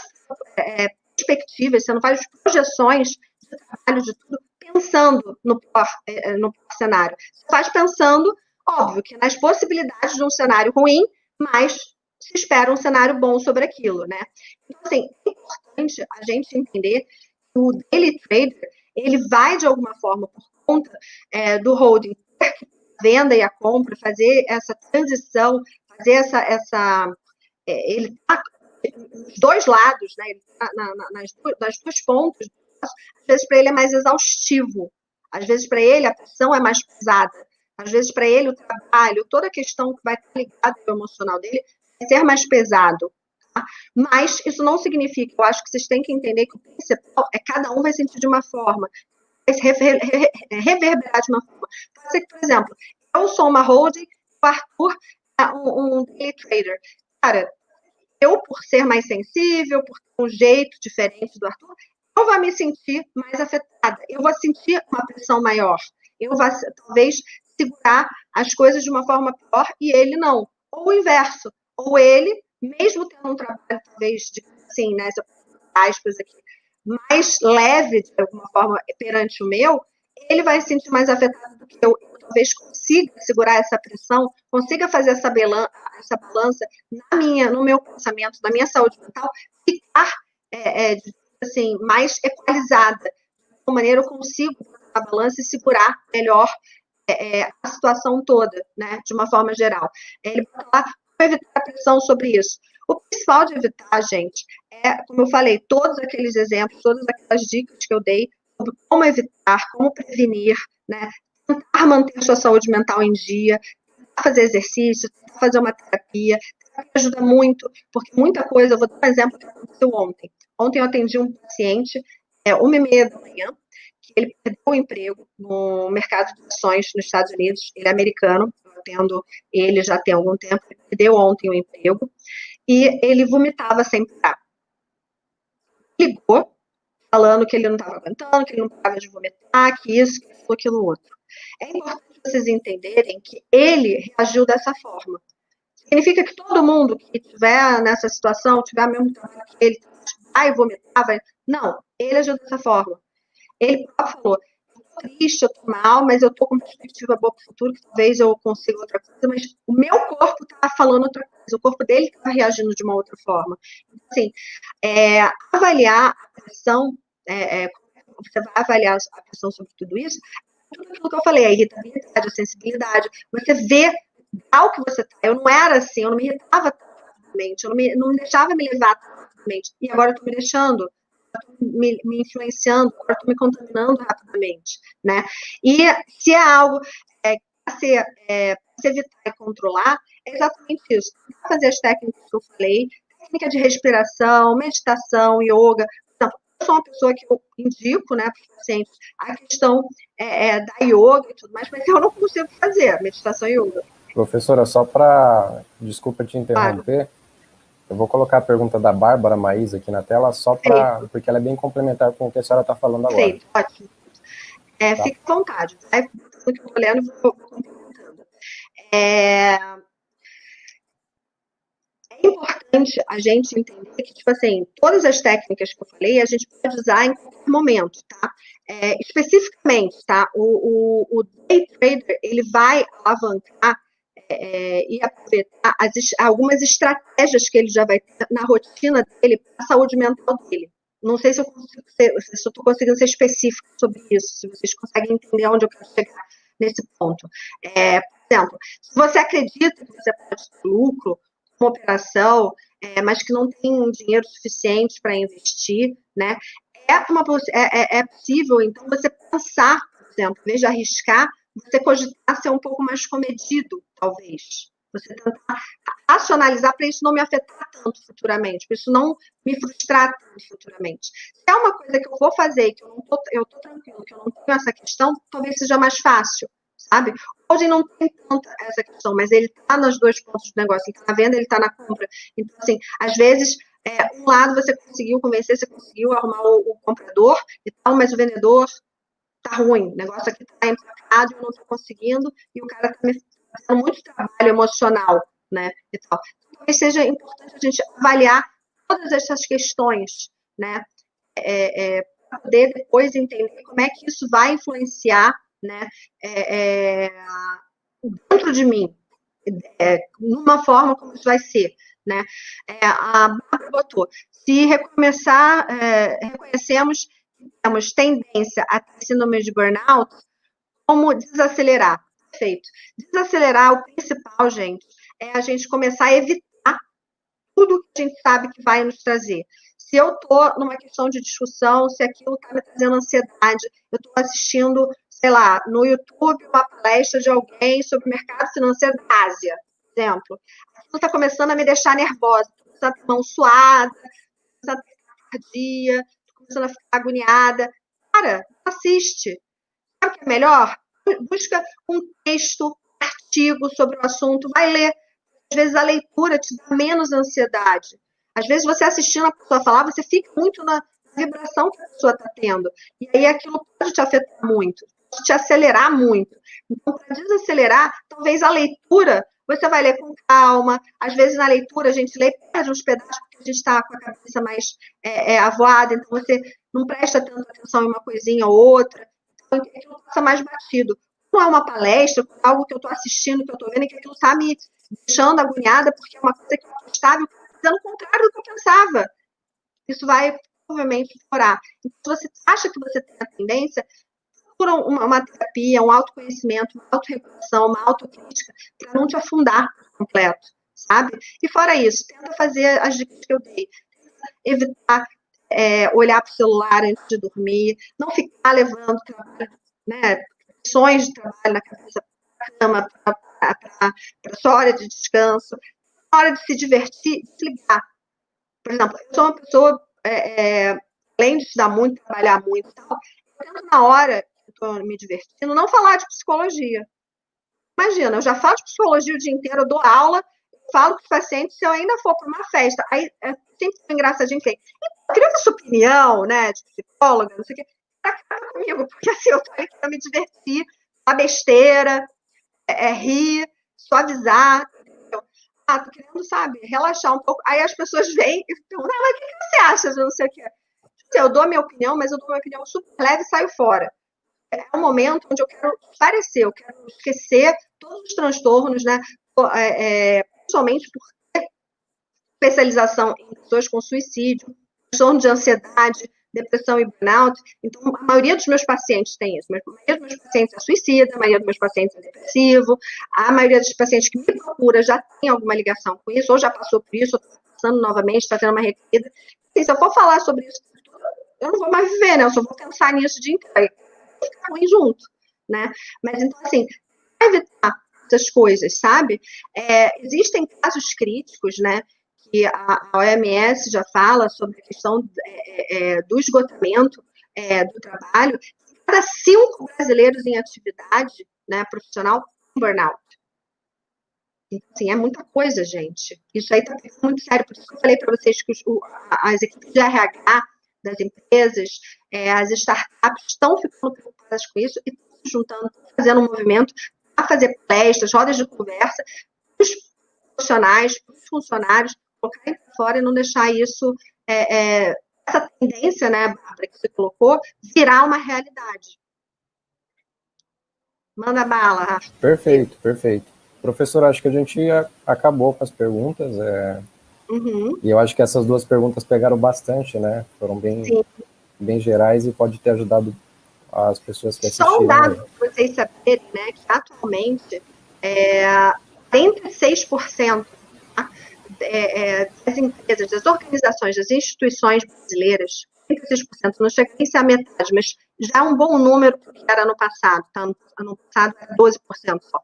Speaker 2: perspectivas, você não faz projeções de trabalho, de tudo, pensando no pior cenário. Você faz pensando, óbvio, que nas possibilidades de um cenário ruim, mas se espera um cenário bom sobre aquilo, né? Então, assim, é importante a gente entender que o daily trader, ele vai, de alguma forma, por conta do holding, a venda e a compra, fazer essa transição, fazer ele está nos dois lados, né? Ele tá nas duas pontas. Às vezes, para ele é mais exaustivo. Às vezes, para ele, a pressão é mais pesada. Às vezes, para ele, o trabalho, toda a questão que vai estar ligada ao emocional dele vai ser mais pesado. Tá? Mas isso não significa, eu acho que vocês têm que entender que o principal é cada um vai sentir de uma forma, vai se reverberar de uma forma. Pode ser que, por exemplo, eu sou uma holding, o Arthur é um day trader. Cara, eu, por ser mais sensível, por ter um jeito diferente do Arthur, eu vou me sentir mais afetada, eu vou sentir uma pressão maior, eu vou, talvez, segurar as coisas de uma forma pior e ele não. Ou o inverso, ou ele, mesmo tendo um trabalho, talvez, assim, né, aspas aqui, mais leve, de alguma forma, perante o meu, ele vai se sentir mais afetado do que eu talvez consiga segurar essa pressão, consiga fazer essa balança no meu pensamento, na minha saúde mental, ficar assim, mais equalizada. De uma maneira eu consigo a balança e segurar melhor a situação toda, né, de uma forma geral. Ele vai falar como evitar a pressão sobre isso. O principal de evitar, gente, como eu falei, todos aqueles exemplos, todas aquelas dicas que eu dei sobre como evitar, como prevenir, né, tentar manter sua saúde mental em dia, tentar fazer exercício, tentar fazer uma terapia, ajuda muito, porque muita coisa, eu vou dar um exemplo que aconteceu ontem. Ontem eu atendi um paciente, 1h30 da manhã, que ele perdeu o emprego no mercado de ações nos Estados Unidos, ele é americano, eu atendo ele já tem algum tempo, ele perdeu ontem o emprego, e ele vomitava sem parar. Ligou, falando que ele não estava aguentando, que ele não parava de vomitar, que isso, que aquilo outro. É importante vocês entenderem que ele reagiu dessa forma. Significa que todo mundo que estiver nessa situação, tiver mesmo trabalho que ele vai vomitar, vai... Não, ele agiu dessa forma. Ele falou, eu tô triste, eu tô mal, mas eu tô com perspectiva boa para o futuro, que talvez eu consiga outra coisa, mas o meu corpo tá falando outra coisa, o corpo dele tá reagindo de uma outra forma. Então, assim, avaliar a pressão, você vai avaliar a pressão sobre tudo isso, tudo aquilo que eu falei, a irritabilidade, a sensibilidade, você vê ao que você tá. Eu não era assim, eu não me irritava rapidamente, eu não me deixava me levar rapidamente, e agora eu tô me deixando, me influenciando, agora estou me contaminando rapidamente, né? E se é algo para se evitar e controlar, é exatamente isso. Fazer as técnicas que eu falei, técnica de respiração, meditação, yoga. Então, eu sou uma pessoa que eu indico, né, para os pacientes, a questão da yoga e tudo mais, mas eu não consigo fazer meditação e yoga.
Speaker 1: Professora, só para... Desculpa te interromper. Claro. Eu vou colocar a pergunta da Bárbara Maísa aqui na tela, só para... porque ela é bem complementar com o que a senhora está falando agora.
Speaker 2: Sim, ótimo. Tá? Fique à vontade. Vai que eu estou lendo e vou complementando. É importante a gente entender que, tipo assim, todas as técnicas que eu falei, a gente pode usar em qualquer momento, tá? Especificamente, tá? O day trader, ele vai alavancar e aproveitar algumas estratégias que ele já vai ter na rotina dele para a saúde mental dele. Não sei se eu estou conseguindo ser específica sobre isso, se vocês conseguem entender onde eu quero chegar nesse ponto. Por exemplo, se você acredita que você pode ter lucro com uma operação, mas que não tem dinheiro suficiente para investir, né? É possível, então, você pensar, por exemplo, em vez de arriscar, você cogitar ser um pouco mais comedido, talvez. Você tentar racionalizar para isso não me afetar tanto futuramente, para isso não me frustrar tanto futuramente. Se é uma coisa que eu vou fazer e que eu tô tranquilo, que eu não tenho essa questão, talvez seja mais fácil, sabe? Hoje não tem tanta essa questão, mas ele está nos dois pontos do negócio, ele está na venda, ele está na compra. Então, assim, às vezes, um lado você conseguiu convencer, você conseguiu arrumar o comprador e tal, mas o vendedor tá ruim, o negócio aqui tá empacado, eu não tô conseguindo, e o cara tá me fazendo muito trabalho emocional, né, e tal. Então, talvez seja importante a gente avaliar todas essas questões, né, para poder depois entender como é que isso vai influenciar, né, dentro de mim, numa forma como isso vai ser, né. A Bárbara botou, se recomeçar, reconhecemos temos tendência a ter síndrome de burnout, como desacelerar? Perfeito. Desacelerar, o principal, gente, é a gente começar a evitar tudo que a gente sabe que vai nos trazer. Se eu estou numa questão de discussão, se aquilo está me trazendo ansiedade, eu estou assistindo, sei lá, no YouTube, uma palestra de alguém sobre o mercado financeiro da Ásia, por exemplo. Aquilo está começando a me deixar nervosa, estou começando a ter mão suada, começando a ter cardia, começando a ficar agoniada. Cara, assiste. Sabe o que é melhor? Busca um texto, artigo sobre o assunto, vai ler. Às vezes a leitura te dá menos ansiedade. Às vezes você assistindo a pessoa falar, você fica muito na vibração que a pessoa está tendo. E aí aquilo pode te afetar muito, pode te acelerar muito. Então, para desacelerar, talvez a leitura você vai ler com calma. Às vezes, na leitura, a gente lê, perde uns pedaços, porque a gente está com a cabeça mais avoada, então você não presta tanta atenção em uma coisinha ou outra. Então, aquilo passa mais batido. Não é uma palestra, algo que eu estou assistindo, que eu estou vendo, e que aquilo está me deixando agoniada, porque é uma coisa que eu estava fazendo o contrário do que eu pensava. isso vai provavelmente piorar. Então, se você acha que você tem a tendência, procura uma terapia, um autoconhecimento, uma autorregulação, uma autocrítica, para não te afundar por completo, sabe? E fora isso, tenta fazer as dicas que eu dei. Evitar olhar para o celular antes de dormir, não ficar levando trabalho, né, questões de trabalho na cabeça para a cama, para sua hora de descanso, na hora de se divertir, desligar. Por exemplo, eu sou uma pessoa, além de estudar muito, trabalhar muito e tal, eu tento na hora que estou me divertindo, não falar de psicologia. Imagina, eu já falo de psicologia o dia inteiro, eu dou aula, falo com os pacientes, se eu ainda for para uma festa, aí sempre tem engraçadinho que eu queria sua opinião, né, de psicóloga, não sei o quê, acaba comigo, porque assim, eu tô aí para me divertir, a besteira, rir, suavizar, entendeu? Tô querendo, sabe, relaxar um pouco, aí as pessoas vêm e perguntam, mas o que você acha de não sei o quê? Eu dou a minha opinião, mas eu dou a minha opinião super leve e saio fora. É um momento onde eu quero esclarecer, eu quero esquecer todos os transtornos, né? Principalmente por especialização em pessoas com suicídio, transtorno de ansiedade, depressão e burnout. Então, a maioria dos meus pacientes tem isso. A maioria dos meus pacientes é suicida, a maioria dos meus pacientes é depressivo, a maioria dos pacientes que me procura já tem alguma ligação com isso, ou já passou por isso, ou está passando novamente, está tendo uma recaída. Assim, se eu for falar sobre isso, eu não vou mais viver, né? Eu só vou pensar nisso o dia inteiro. Ficar ruim junto, né? Mas, então, assim, evitar essas coisas, sabe? Existem casos críticos, né? Que a OMS já fala sobre a questão do esgotamento do trabalho. Cada 5 brasileiros em atividade, né, profissional, tem burnout. Então, assim, é muita coisa, gente. Isso aí está muito sério. Por isso que eu falei para vocês que as equipes de RH das empresas, as startups estão ficando preocupadas com isso e estão se juntando, fazendo um movimento para fazer palestras, rodas de conversa, para os profissionais, para os funcionários, colocarem para fora e não deixar isso, essa tendência, né, Bárbara, que você colocou, virar uma realidade. Manda bala, Rafa.
Speaker 1: Perfeito, perfeito. Professor, acho que a gente acabou com as perguntas, e eu acho que essas 2 perguntas pegaram bastante, né? Foram bem gerais e pode ter ajudado as pessoas que assistiram.
Speaker 2: Só um dado para vocês saberem, né, que atualmente 46% das empresas, das organizações, das instituições brasileiras, 46%, não chega nem a ser a metade, mas já é um bom número que era no passado, tá? Ano passado era 12% só.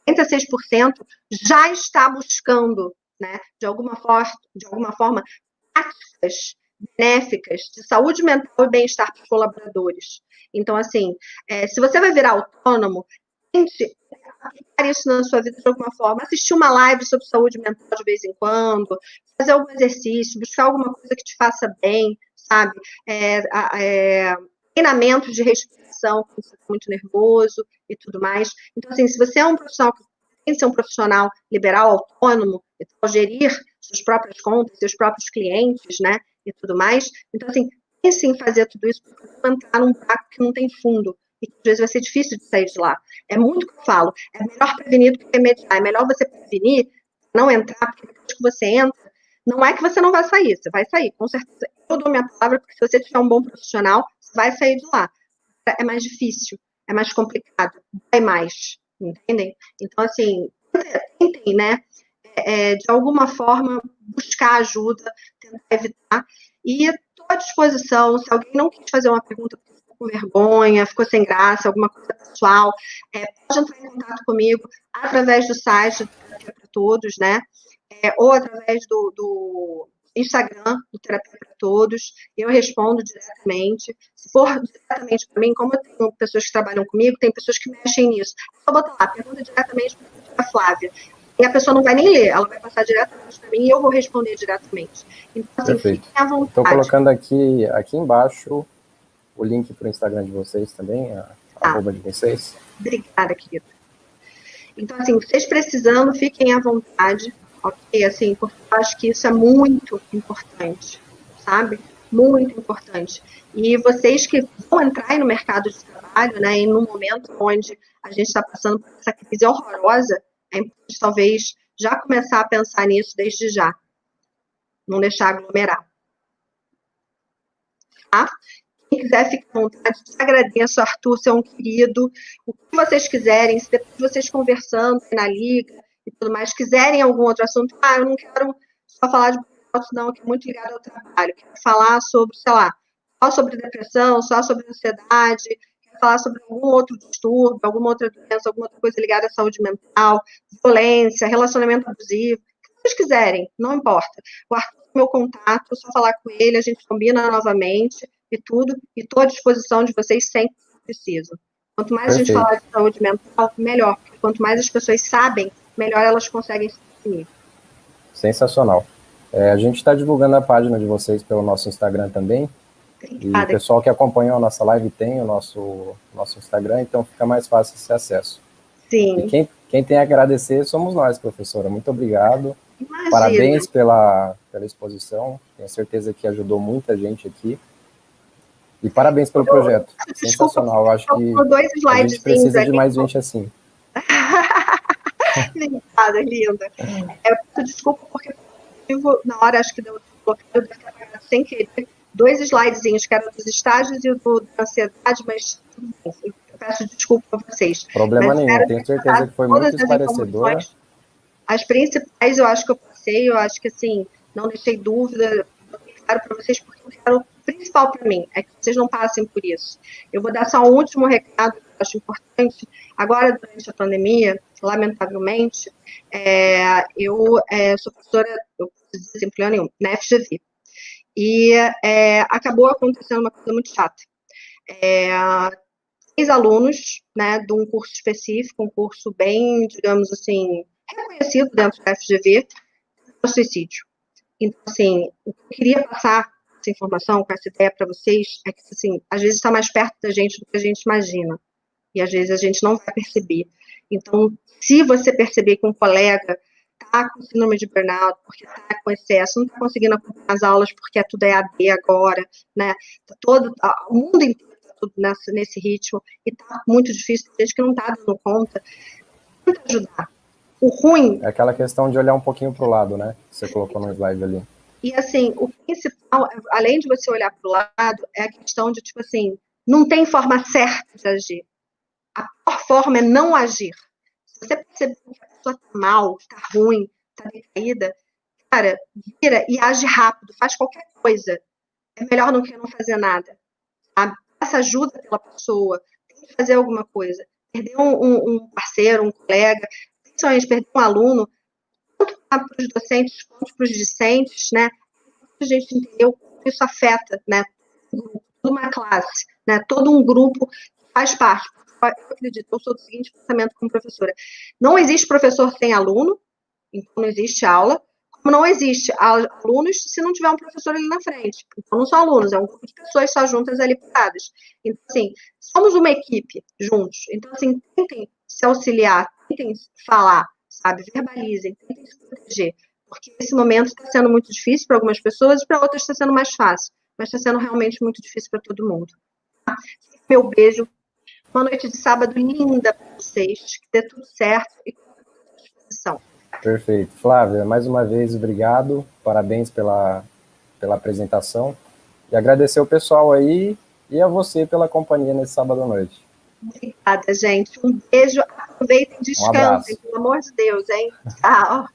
Speaker 2: 46% já está buscando, né, de alguma forma, práticas benéficas de saúde mental e bem-estar para os colaboradores. Então, assim, se você vai virar autônomo, tente aplicar isso na sua vida de alguma forma, assistir uma live sobre saúde mental de vez em quando, fazer algum exercício, buscar alguma coisa que te faça bem, sabe? Treinamento de respiração, quando você está muito nervoso e tudo mais. Então, assim, se você é um profissional que tem que ser um profissional liberal, autônomo, e tal, gerir suas próprias contas, seus próprios clientes, né, e tudo mais, então, assim, pense em fazer tudo isso para não entrar num buraco que não tem fundo, e que às vezes vai ser difícil de sair de lá. É muito o que eu falo, é melhor prevenir do que remediar, é melhor você prevenir, não entrar, porque depois que você entra, não é que você não vai sair, você vai sair, com certeza. Eu dou minha palavra, porque se você tiver um bom profissional, você vai sair de lá. É mais difícil, é mais complicado, vai mais, entendem? Então, assim, tentem, né, de alguma forma, buscar ajuda, tentar evitar, e estou à disposição, se alguém não quis fazer uma pergunta, ficou com vergonha, ficou sem graça, alguma coisa pessoal, pode entrar em contato comigo através do site Terapia para Todos, né, ou através do Instagram do Terapia para Todos, eu respondo diretamente. Se for diretamente para mim, como eu tenho pessoas que trabalham comigo, tem pessoas que mexem nisso. Só botar lá, pergunta diretamente para a Flávia. E a pessoa não vai nem ler, ela vai passar diretamente para mim e eu vou responder diretamente. Então, assim,
Speaker 1: perfeito.
Speaker 2: Fiquem à vontade.
Speaker 1: Estou colocando aqui embaixo o link para o Instagram de vocês também, arroba de vocês.
Speaker 2: Obrigada, querida. Então, assim, vocês precisando, fiquem à vontade, ok? Assim, porque eu acho que isso é muito importante, sabe? Muito importante. E vocês que vão entrar no mercado de trabalho, né, em um momento onde a gente está passando por essa crise horrorosa, é importante talvez já começar a pensar nisso desde já. Não deixar aglomerar. tá? Quem quiser, fique à vontade. Agradeço, Arthur, você é um querido. O que vocês quiserem, se depois vocês conversando na liga e tudo mais, quiserem algum outro assunto, eu não quero só falar de burnout, não, que é muito ligado ao trabalho. Quero falar sobre, sei lá, só sobre depressão, só sobre ansiedade, quero falar sobre algum outro distúrbio, alguma outra doença, alguma outra coisa ligada à saúde mental, violência, relacionamento abusivo, o que vocês quiserem, não importa. O Arthur tem meu contato, é só falar com ele, a gente combina novamente e tudo, e estou à disposição de vocês sempre que preciso. Quanto mais a gente falar de saúde mental, melhor, porque quanto mais as pessoas sabem, melhor elas conseguem se definir.
Speaker 1: Sensacional. A gente está divulgando a página de vocês pelo nosso Instagram também. Obrigada. E o pessoal que acompanhou a nossa live tem o nosso Instagram, então fica mais fácil esse acesso.
Speaker 2: Sim.
Speaker 1: E quem tem a agradecer somos nós, professora. Muito obrigado.
Speaker 2: Imagina.
Speaker 1: Parabéns pela exposição. Tenho certeza que ajudou muita gente aqui. E parabéns pelo projeto. Sensacional. Eu acho que a gente precisa de mais gente assim.
Speaker 2: Obrigada, linda. Eu peço desculpa porque na hora, acho que deu sem querer, 2 slidezinhos, que eram dos estágios e o da ansiedade, mas tudo bem, eu peço desculpa a vocês.
Speaker 1: Problema nenhum, tenho certeza que foi muito esclarecedora.
Speaker 2: As principais eu acho que eu passei, eu acho que assim, não deixei dúvida, claro para vocês, porque eu quero, o principal para mim é que vocês não passem por isso. Eu vou dar só um último recado que eu acho importante. Agora, durante a pandemia, lamentavelmente, eu sou professora, eu preciso dizer sem problema nenhum, na FGV. E acabou acontecendo uma coisa muito chata. 6 alunos, né, de um curso específico, um curso bem, digamos assim, reconhecido dentro da FGV, o suicídio. Então, assim, o que eu queria passar essa informação, com essa ideia para vocês, é que, assim, às vezes está mais perto da gente do que a gente imagina. E às vezes a gente não vai perceber. Então, se você perceber que um colega está com síndrome de burnout, porque está com excesso, não está conseguindo acompanhar as aulas porque tudo é AD agora, né? Tá o mundo inteiro está tudo nesse ritmo, e está muito difícil, tem gente que não está dando conta. Tenta ajudar. O ruim...
Speaker 1: É aquela questão de olhar um pouquinho para o lado, né? Que você colocou no slide ali.
Speaker 2: E, assim, o principal, além de você olhar para o lado, é a questão de, tipo assim, não tem forma certa de agir. A pior forma é não agir. Se você perceber que a pessoa está mal, está ruim, está decaída, cara, vira e age rápido, faz qualquer coisa. É melhor do que não fazer nada. Sabe? Peça ajuda pela pessoa, tem que fazer alguma coisa. Perder um parceiro, um colega, principalmente perder um aluno, tanto para os docentes quanto para os discentes, né? A gente entendeu que isso afeta, né? Toda uma classe, né? Todo um grupo que faz parte. Eu acredito, eu sou do seguinte pensamento como professora. Não existe professor sem aluno, então não existe aula, como não existe alunos se não tiver um professor ali na frente. Então não são alunos, é um grupo de pessoas só juntas ali paradas. Então, assim, somos uma equipe juntos. Então, assim, tentem se auxiliar, tentem falar, sabe? Verbalizem, tentem se proteger. Porque esse momento está sendo muito difícil para algumas pessoas e para outras está sendo mais fácil. Mas está sendo realmente muito difícil para todo mundo. Tá? Meu beijo. Uma noite de sábado linda para vocês, que dê tudo certo e com a disposição.
Speaker 1: Perfeito. Flávia, mais uma vez, obrigado. Parabéns pela apresentação. E agradecer o pessoal aí e a você pela companhia nesse sábado à noite.
Speaker 2: Obrigada, gente. Um beijo. Aproveitem e descansem, pelo amor de Deus, hein? Tchau.